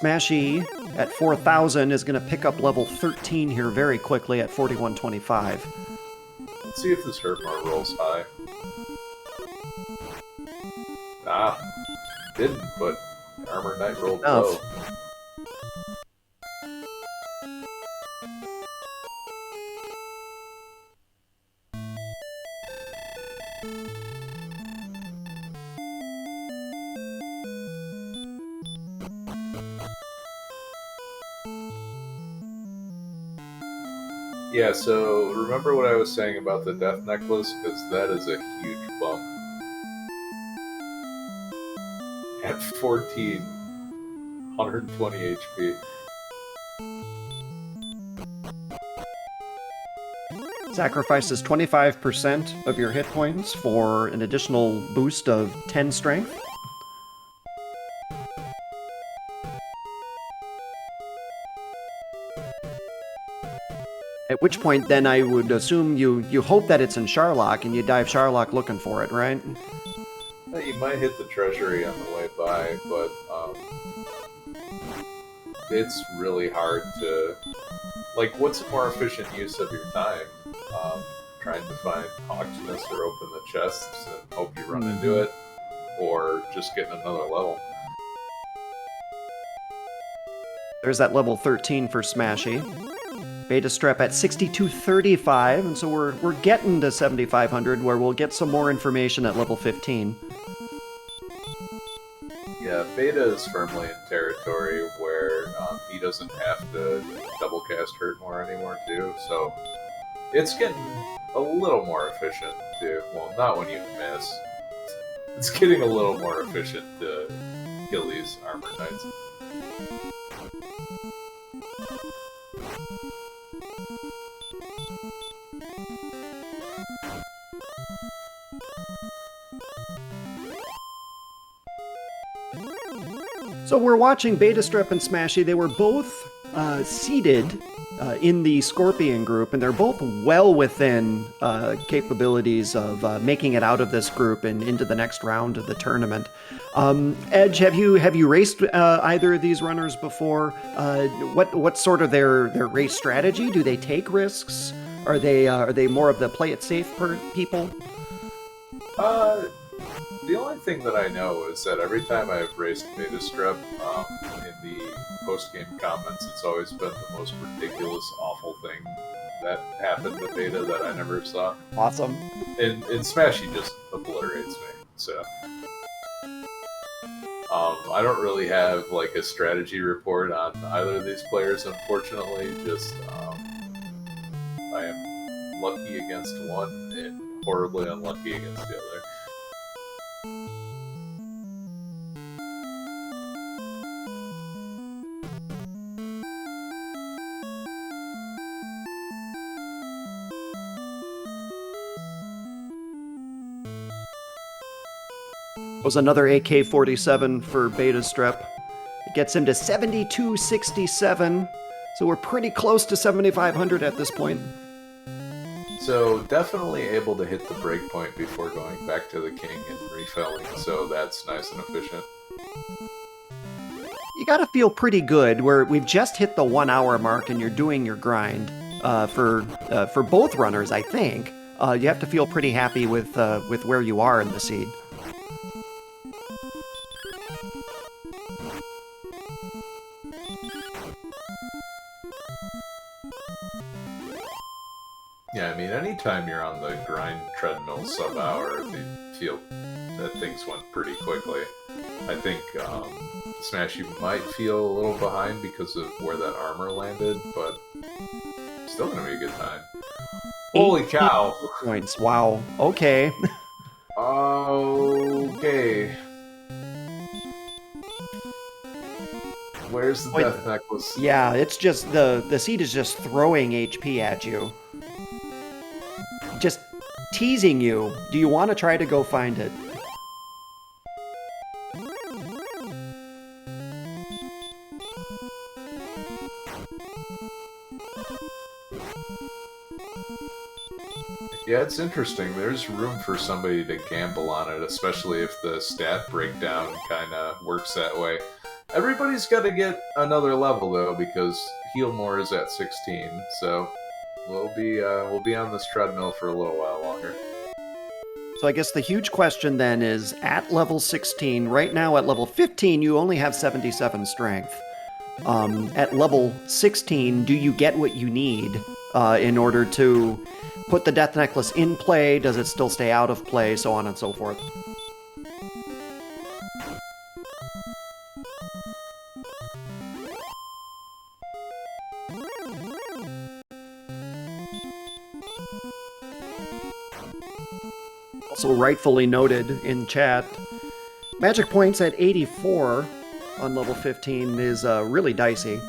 Smashy at 4,000 is going to pick up level 13 here very quickly at 4,125. Let's see if this Hurtmar rolls high. Ah, didn't, but Armor Knight rolled low. Yeah, so remember what I was saying about the death necklace? Because that is a huge bump. At 14, 120 HP. Sacrifices 25% of your hit points for an additional boost of 10 strength. At which point, then I would assume you hope that it's in Sharlock, and you dive Sharlock looking for it, right? You might hit the treasury on the way by, but it's really hard to... Like, what's a more efficient use of your time? Trying to find auctionist or open the chests and hope you run into it, or just getting another level? There's that level 13 for Smashy. Betastrep at 6235, and so we're getting to 7500, where we'll get some more information at level 15. Yeah, Beta is firmly in territory where he doesn't have to double cast Hurtmore anymore too, so it's getting a little more efficient too. Well, not when you miss. It's getting a little more efficient to kill these Armor Knights. So we're watching Betastrep and Smashy. They were both seated in the Scorpion group, and they're both well within capabilities of making it out of this group and into the next round of the tournament. Edge, have you raced either of these runners before? What's sort of their race strategy? Do they take risks? Are they more of the play it safe people? The only thing that I know is that every time I've raced Betastrep, in the post-game comments, it's always been the most ridiculous, awful thing that happened to Beta that I never saw. Awesome. And Smashy just obliterates me, so... I don't really have, like, a strategy report on either of these players, unfortunately. Just, I am lucky against one and horribly unlucky against the other. Was another AK-47 for betastrep. It gets him to 7267. So we're pretty close to 7,500 at this point. So definitely able to hit the breakpoint before going back to the king and refilling, so that's nice and efficient. You gotta feel pretty good where we've just hit the 1 hour mark and you're doing your grind for both runners, I think. You have to feel pretty happy with where you are in the seed. Yeah, I mean, anytime you're on the grind treadmill sub-hour, you feel that things went pretty quickly. I think Smashy might feel a little behind because of where that armor landed, but still gonna be a good time. Holy cow! Points. Wow. Okay. Okay. Where's the Wait, death necklace? Yeah, it's just the seed is just throwing HP at you. Just teasing you. Do you want to try to go find it? Yeah, it's interesting. There's room for somebody to gamble on it, especially if the stat breakdown kind of works that way. Everybody's got to get another level though, because heal more is at 16. So we'll be on this treadmill for a little while longer. So I guess the huge question then is, at level 16, right now at level 15, you only have 77 strength. At level 16, do you get what you need in order to put the death necklace in play? Does it still stay out of play? So on and so forth. Also rightfully noted in chat, magic points at 84 on level 15 is really dicey.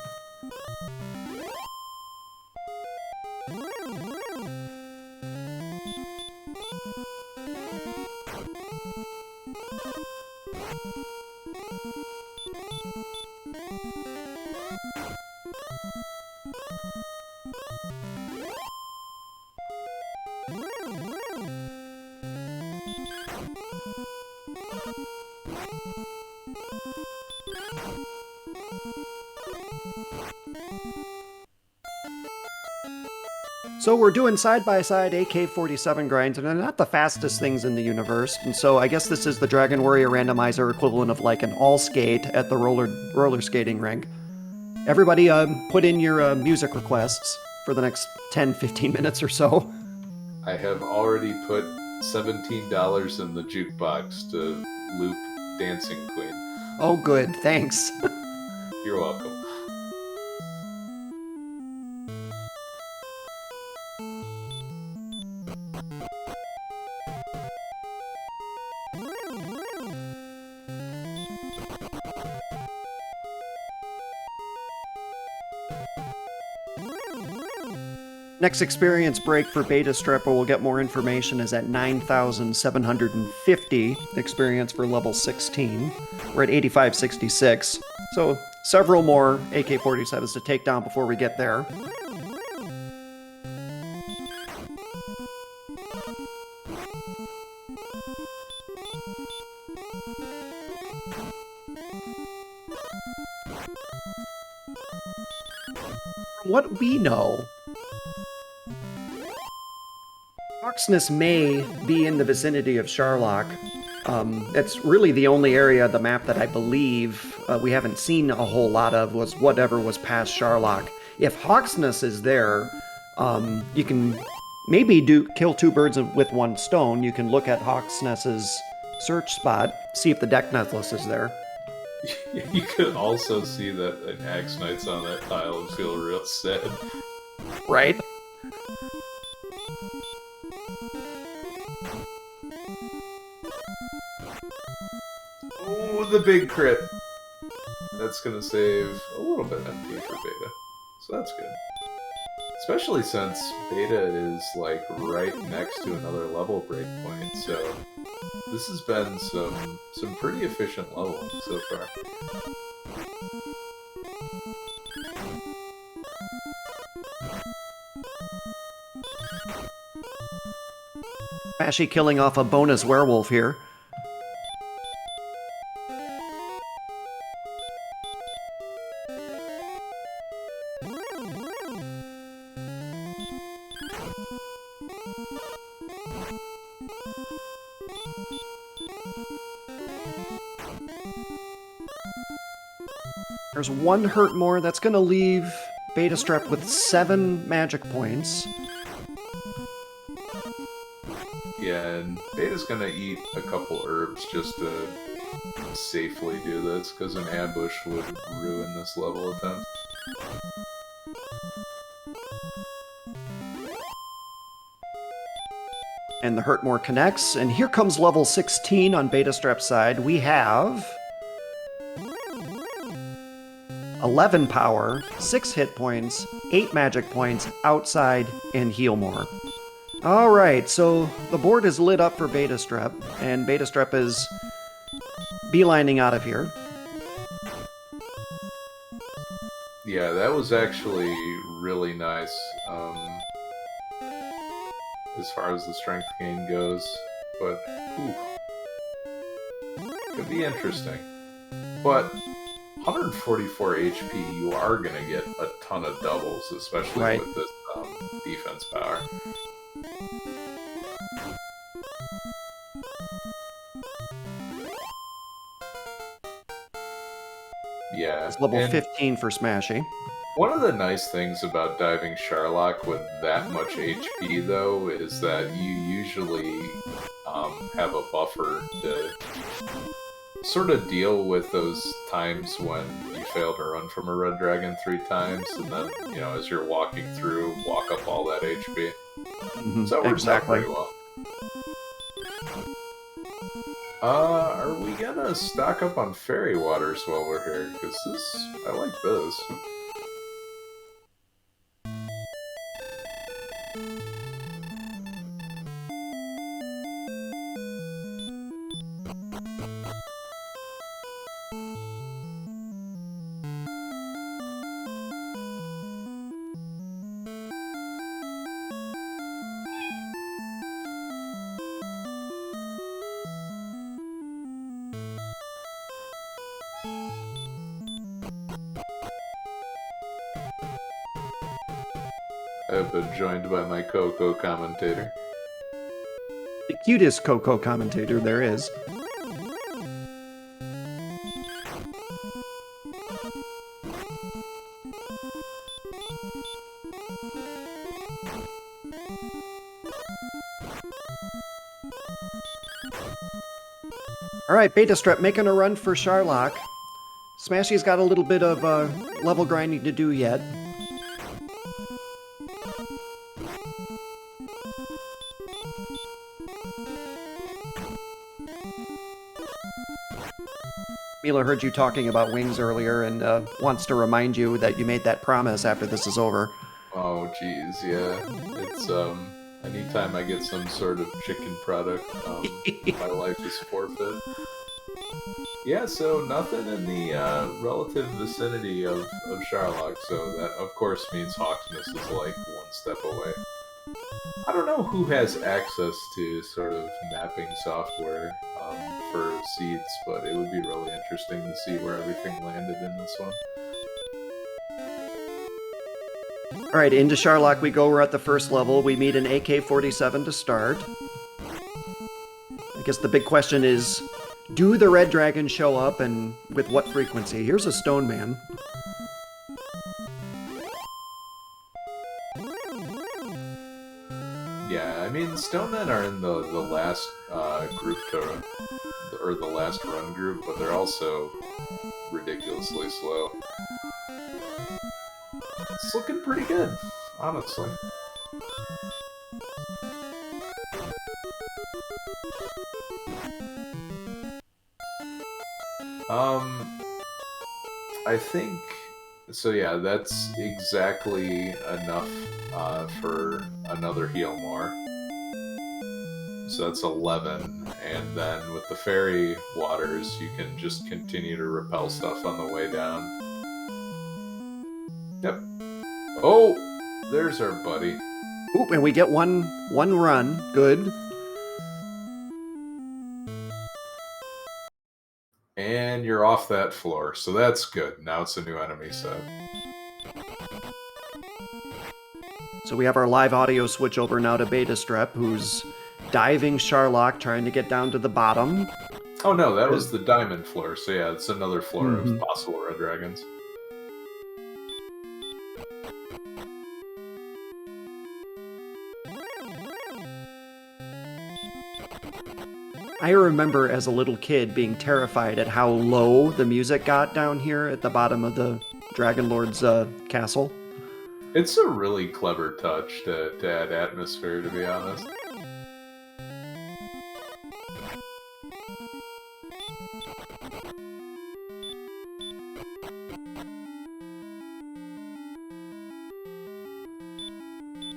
So we're doing side-by-side AK-47 grinds, and they're not the fastest things in the universe, and so I guess this is the Dragon Warrior Randomizer equivalent of like an all-skate at the roller skating rink. Everybody put in your music requests for the next 10-15 minutes or so. I have already put $17 in the jukebox to loop Dancing Queen. Oh good, thanks. You're welcome. Next experience break for betastrep, where we'll get more information, is at 9,750 experience for level 16. We're at 8,566. So several more AK-47s to take down before we get there. From what we know, Hawksness may be in the vicinity of Sharlock. It's really the only area of the map that I believe we haven't seen a whole lot of, was whatever was past Sharlock. If Hawksness is there, you can maybe kill two birds with one stone. You can look at Hawksness's search spot, see if the deck necklace is there. You could also see that an Axe Knight's on that tile and feel real sad. Right? Oh, the big crit. That's gonna save a little bit MP for Beta. So that's good. Especially since Beta is like right next to another level breakpoint, so this has been some pretty efficient leveling so far. Smashy killing off a bonus werewolf here. There's one hurt more. That's going to leave Betastrep with 7 magic points. Yeah, and Beta's gonna eat a couple herbs just to safely do this, because an ambush would ruin this level attempt. And the Hurtmore connects, and here comes level 16 on Betastrep's side. We have 11 power, 6 hit points, 8 magic points, outside, and heal more. Alright, so the board is lit up for Betastrep, and Betastrep is beelining out of here. Yeah, that was actually really nice, as far as the strength gain goes, but, whew, could be interesting. But 144 HP, you are going to get a ton of doubles, especially with this defense power. Yeah. It's level 15 for Smashy. One of the nice things about diving Sharlock with that much HP, though, is that you usually have a buffer to sort of deal with those times when you fail to run from a red dragon 3 times, and then, you know, as you're walking through, walk up all that HP. So that works out pretty well. Are we gonna stock up on fairy waters while we're here? Because I like this. I've been joined by my Coco commentator. The cutest Coco commentator there is. Alright, Betastrep making a run for Sharlock. Smashy's got a little bit of level grinding to do yet. Mila heard you talking about wings earlier and wants to remind you that you made that promise after this is over. Oh, geez, yeah. It's, anytime I get some sort of chicken product, my life is forfeit. Yeah, so nothing in the relative vicinity of Sharlock, so that, of course, means Hawksness is like 1 step away. I don't know who has access to sort of mapping software for seeds, but it would be really interesting to see where everything landed in this one. Alright, into Sharlock we go. We're at the first level. We meet an AK-47 to start. I guess the big question is, do the red dragons show up, and with what frequency? Here's a stone man. Yeah, I mean, stone men are in the last group to, or the last run group, but they're also ridiculously slow. It's looking pretty good, honestly. I think, so yeah, that's exactly enough for another heal more. So that's 11. And then with the fairy waters, you can just continue to repel stuff on the way down. Yep. Oh, there's our buddy. Oop, and we get one run. Good. And you're off that floor, so that's good. Now it's a new enemy set. So we have our live audio switch over now to Betastrep, who's diving Charlock, trying to get down to the bottom. Oh no, that was the diamond floor, so yeah, it's another floor of possible red dragons. I remember as a little kid being terrified at how low the music got down here at the bottom of the Dragon Lord's castle. It's a really clever touch to add atmosphere, to be honest.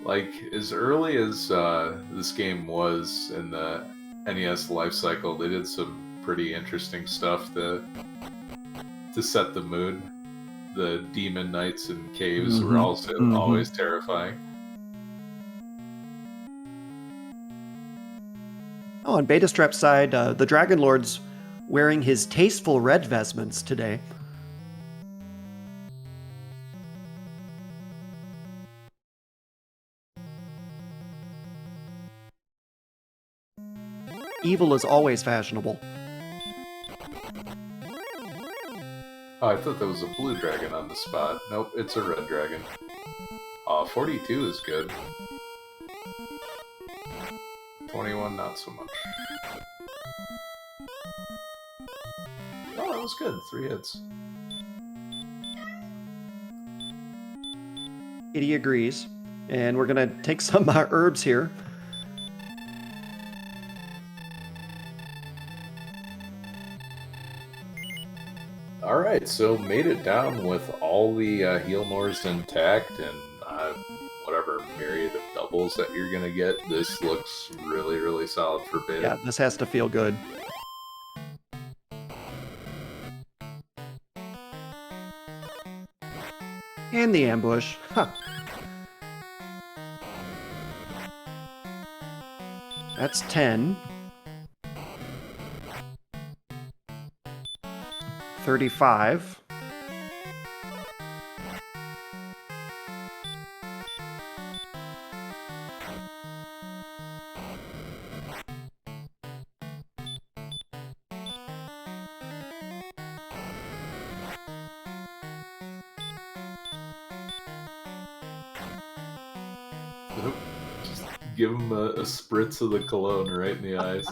Like, as early as this game was in the NES life cycle, they did some pretty interesting stuff to set the mood. The demon knights and caves were also always terrifying. Oh, on Betastrep's side, the Dragon Lord's wearing his tasteful red vestments today. Evil is always fashionable. Oh, I thought that was a blue dragon on the spot. Nope, it's a red dragon. 42 is good. 21, not so much. Oh, that was good. 3 hits. Kitty agrees. And we're going to take some herbs here. Alright, so made it down with all the heal mores intact and whatever myriad of doubles that you're going to get. This looks really, really solid for beta. Yeah, this has to feel good. And the ambush. Huh. That's 10. 35. Just give him a spritz of the cologne right in the eyes.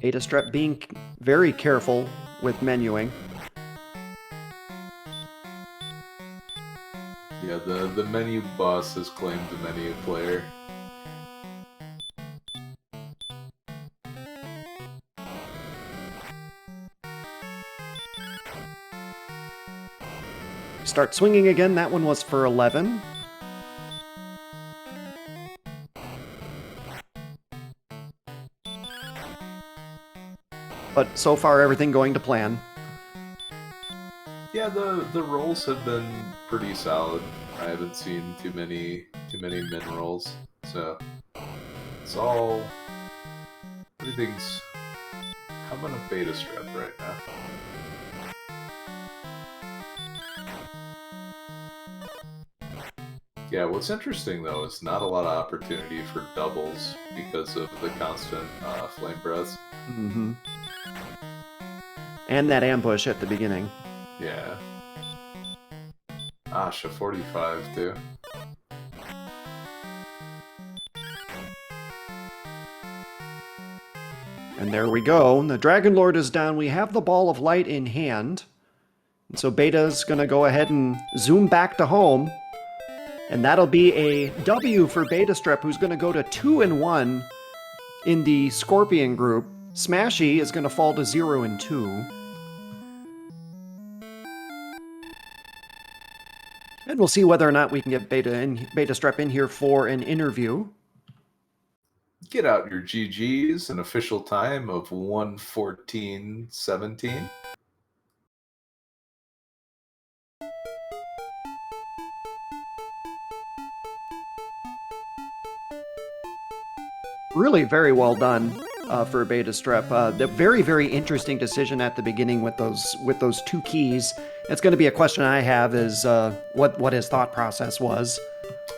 Betastrep being very careful with menuing. Yeah, the menu boss has claimed the menu player. Start swinging again. That one was for 11. But so far, everything going to plan. Yeah, the rolls have been pretty solid. I haven't seen too many min rolls, so it's all everything's coming a Betastrep right now. Yeah, what's interesting though is not a lot of opportunity for doubles because of the constant flame breaths. Mm-hmm. And that ambush at the beginning. Yeah. Asha 45 too. And there we go. The Dragon Lord is down. We have the Ball of Light in hand. And so Beta's going to go ahead and zoom back to home. And that'll be a W for Betastrep, who's going to go to 2-1 in the Scorpion group. Smashy is going to fall to 0 and 2. And we'll see whether or not we can get Betastrep in here for an interview. Get out your GGs, an official time of 1:14:17. Really very well done for Betastrep. The very, very interesting decision at the beginning with those 2 keys. It's going to be a question I have is what his thought process was.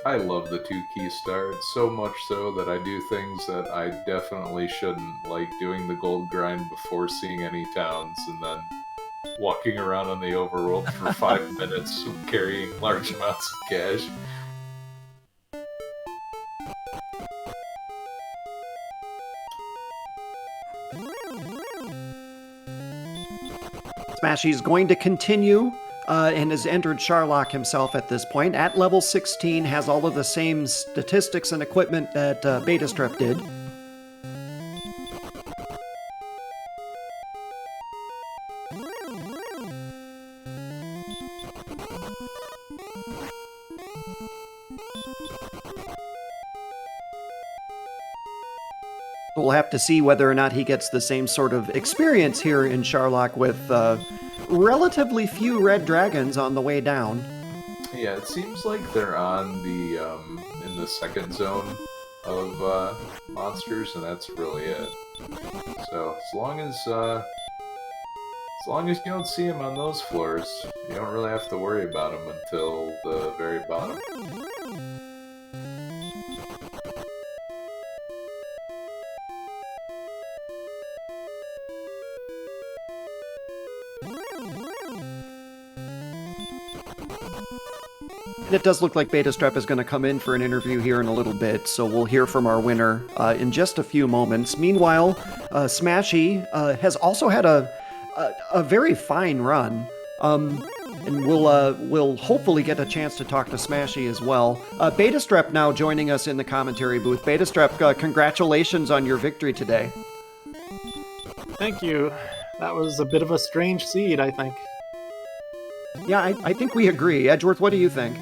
I love the 2-key start, so much so that I do things that I definitely shouldn't, like doing the gold grind before seeing any towns, and then walking around on the overworld for 5 minutes carrying large amounts of cash. Smashy's going to continue and has entered Charlock himself at this point. At level 16, has all of the same statistics and equipment that Betastrep did. We'll have to see whether or not he gets the same sort of experience here in Charlock with relatively few red dragons on the way down. Yeah, it seems like they're on the in the second zone of monsters, and that's really it. So as long as you don't see them on those floors, you don't really have to worry about them until the very bottom. And it does look like Betastrep is going to come in for an interview here in a little bit, so we'll hear from our winner in just a few moments. Meanwhile, Smashy has also had a very fine run, and we'll hopefully get a chance to talk to Smashy as well. Betastrep now joining us in the commentary booth. Betastrep, congratulations on your victory today. Thank you. That was a bit of a strange seed, I think. Yeah, I think we agree. Edgeworth, what do you think?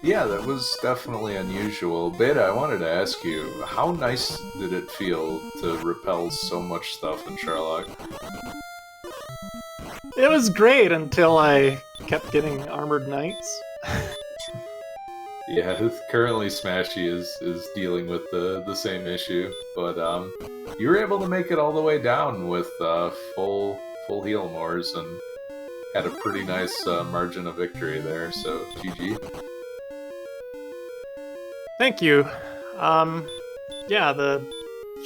Yeah, that was definitely unusual. Beta, I wanted to ask you, how nice did it feel to repel so much stuff in Charlock? It was great until I kept getting armored knights. Yeah, currently Smashy is dealing with the same issue, but you were able to make it all the way down with full heal mores and had a pretty nice margin of victory there, so GG. Thank you. Yeah, the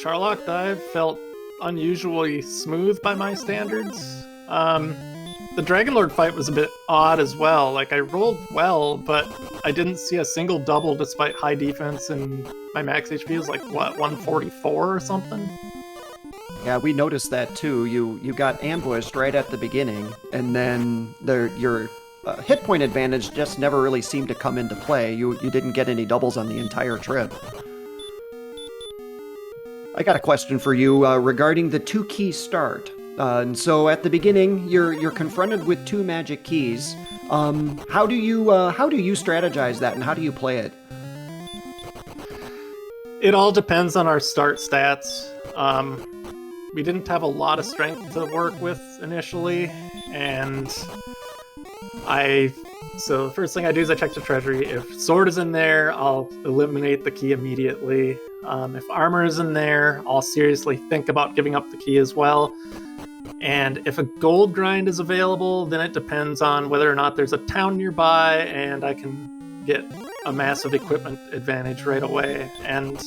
Charlock dive felt unusually smooth by my standards. The Dragonlord fight was a bit odd as well. Like, I rolled well, but I didn't see a single double despite high defense, and my max HP was like, what, 144 or something? Yeah, we noticed that too. You got ambushed right at the beginning, and then your hit point advantage just never really seemed to come into play. You didn't get any doubles on the entire trip. I got a question for you regarding the 2-key start. And so at the beginning, you're confronted with 2 magic keys. How do you strategize that, and how do you play it? It all depends on our start stats. We didn't have a lot of strength to work with initially, and so the first thing I do is I check the treasury. If sword is in there, I'll eliminate the key immediately. If armor is in there, I'll seriously think about giving up the key as well. And if a gold grind is available, then it depends on whether or not there's a town nearby and I can get a massive equipment advantage right away. And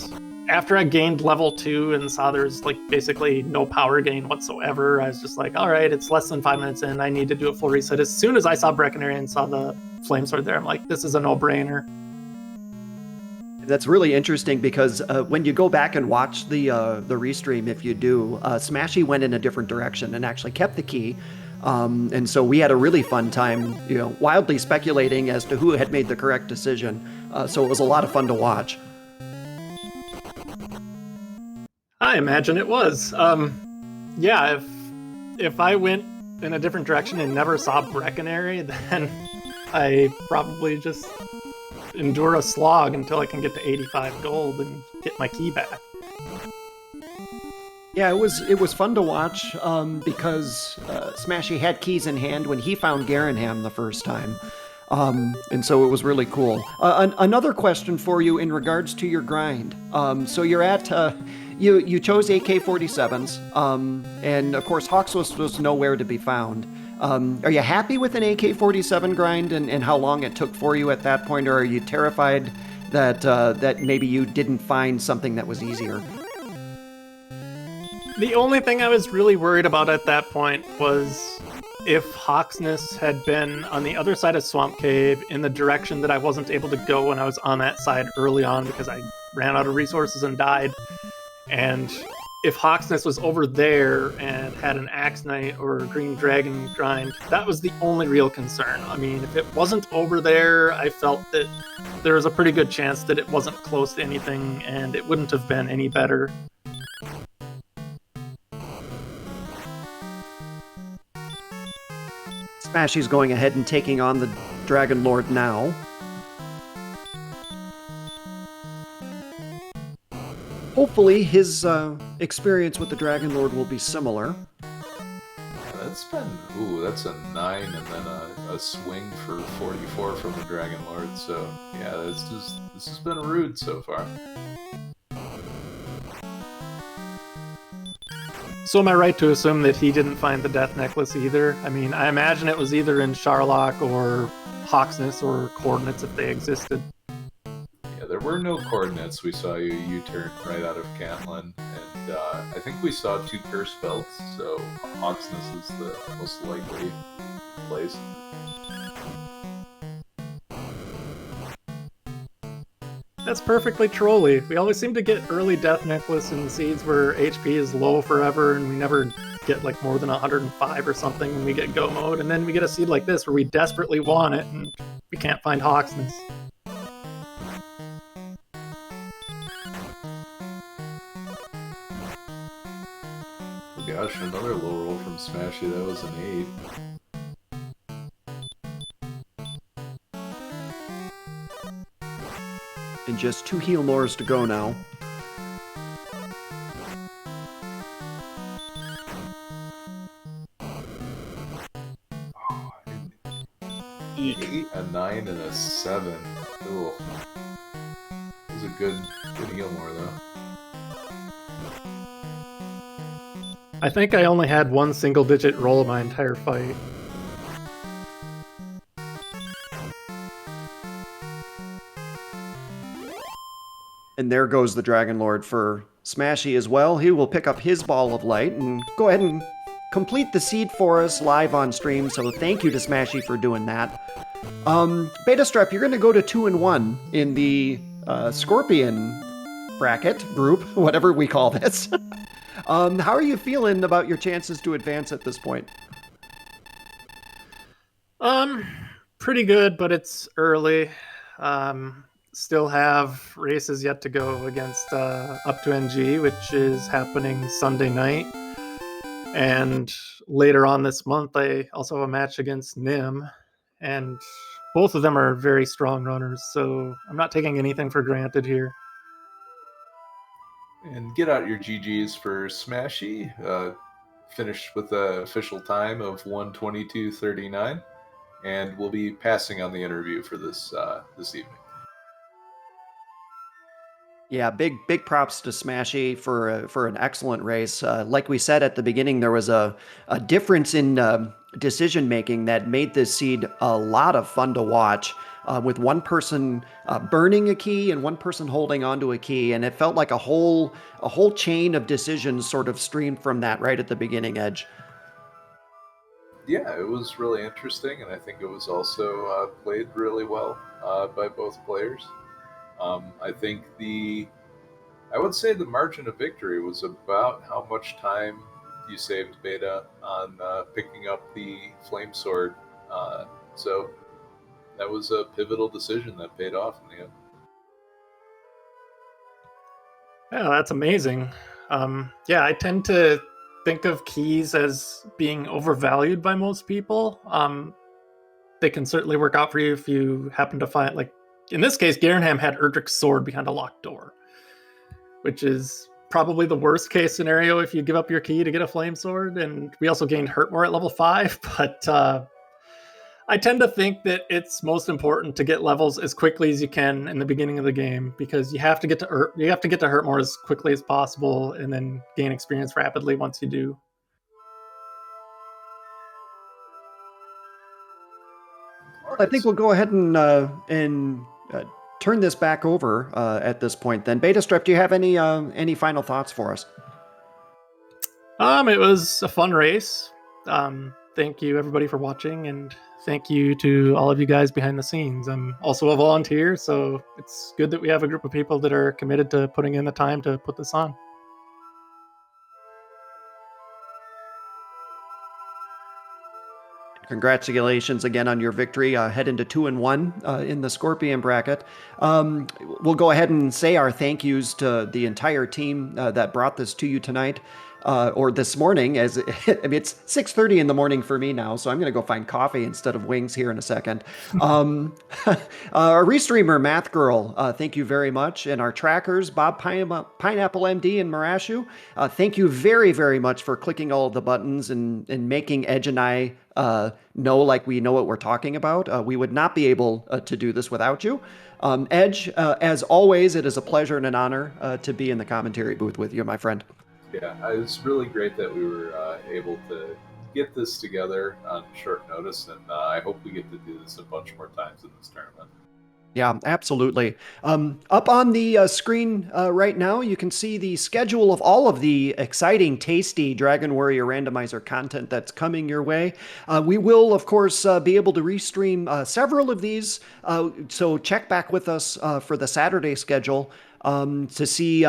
after I gained level 2 and saw there's like basically no power gain whatsoever, I was just like, all right, it's less than 5 minutes in, I need to do a full reset. As soon as I saw Breckenary and saw the flame sword there, I'm like, this is a no-brainer. That's really interesting because when you go back and watch the restream, if you do, Smashy went in a different direction and actually kept the key. And so we had a really fun time, wildly speculating as to who had made the correct decision. So it was a lot of fun to watch. I imagine it was. Yeah, if I went in a different direction and never saw Breckenary, then I probably just endure a slog until I can get to 85 gold and get my key back. Yeah, it was fun to watch because Smashy had keys in hand when he found Garanham the first time. And so it was really cool. Another question for you in regards to your grind. So you're at you chose AK-47s, and of course Hawks was nowhere to be found. Are you happy with an AK-47 grind and how long it took for you at that point, or are you terrified that that maybe you didn't find something that was easier? The only thing I was really worried about at that point was if Hawksness had been on the other side of Swamp Cave in the direction that I wasn't able to go when I was on that side early on because I ran out of resources and died. And if Hawksness was over there and had an Axe Knight or a Green Dragon grind, that was the only real concern. I mean, if it wasn't over there, I felt that there was a pretty good chance that it wasn't close to anything and it wouldn't have been any better. Smashy's going ahead and taking on the Dragon Lord now. Hopefully his experience with the Dragon Lord will be similar. That's a 9 and then a swing for 44 from the Dragon Lord, so yeah, this has been rude so far. So am I right to assume that he didn't find the Death Necklace either? I mean, I imagine it was either in Charlock or Hawksness or Coordinates if they existed. Yeah, there were no coordinates. We saw you U-turn right out of Cantlin, and I think we saw 2 curse belts, so Hawksness is the most likely place. That's perfectly trolly. We always seem to get early Death Necklace in seeds where HP is low forever and we never get like more than 105 or something when we get go mode, and then we get a seed like this where we desperately want it and we can't find Hawksness. Oh gosh, another low roll from Smashy, that was an 8. And just 2 heal lores to go now. Eek. A 9 and a 7. Ugh. This is a good heal more though. I think I only had one single digit roll my entire fight. And there goes the Dragon Lord for Smashy as well. He will pick up his ball of light and go ahead and complete the seed for us live on stream. So thank you to Smashy for doing that. Betastrep, you're going to go to 2-1 in the Scorpion bracket group, whatever we call this. How are you feeling about your chances to advance at this point? Pretty good, but it's early. Still have races yet to go against Up to NG, which is happening Sunday night. And later on this month, I also have a match against Nim. And both of them are very strong runners, so I'm not taking anything for granted here. And get out your GGs for Smashy. Finished with the official time of 1:22:39, and we'll be passing on the interview for this evening. Yeah, big props to Smashy for an excellent race. Like we said at the beginning, there was a difference in decision making that made this seed a lot of fun to watch. With one person burning a key and one person holding onto a key, and it felt like a whole chain of decisions sort of streamed from that right at the beginning edge. Yeah, it was really interesting, and I think it was also played really well by both players. I think I would say the margin of victory was about how much time you saved Beta on picking up the Flame Sword. So that was a pivotal decision that paid off in the end. Yeah, that's amazing. Yeah, I tend to think of keys as being overvalued by most people. They can certainly work out for you if you happen to find, like, in this case, Garenham had Erdrick's sword behind a locked door, which is probably the worst case scenario if you give up your key to get a flame sword. And we also gained Hurtmore at level 5, but I tend to think that it's most important to get levels as quickly as you can in the beginning of the game, because you have to get to Hurtmore as quickly as possible and then gain experience rapidly once you do. I think we'll go ahead and turn this back over at this point. Then, Betastrep, do you have any final thoughts for us? It was a fun race. Thank you everybody for watching, and thank you to all of you guys behind the scenes. I'm also a volunteer, so it's good that we have a group of people that are committed to putting in the time to put this on. Congratulations again on your victory. Head into 2-1 in the Scorpion bracket. We'll go ahead and say our thank yous to the entire team that brought this to you tonight. Or this morning, I mean, it's 6:30 in the morning for me now, so I'm going to go find coffee instead of wings here in a second. Our restreamer, Math Girl, thank you very much. And our trackers, Bob Pineapple MD and Marashu, thank you very, very much for clicking all of the buttons and making Edge and I know like we know what we're talking about. We would not be able to do this without you. Edge, as always, it is a pleasure and an honor to be in the commentary booth with you, my friend. Yeah, it was really great that we were able to get this together on short notice, and I hope we get to do this a bunch more times in this tournament. Yeah, absolutely. Up on the screen right now, you can see the schedule of all of the exciting, tasty Dragon Warrior Randomizer content that's coming your way. We will, of course, be able to restream several of these, so check back with us for the Saturday schedule to see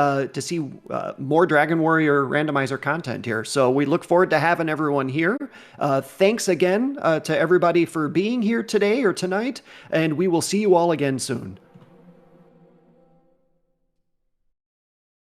more Dragon Warrior Randomizer content here. So we look forward to having everyone here. Thanks again to everybody for being here today or tonight, and we will see you all again soon.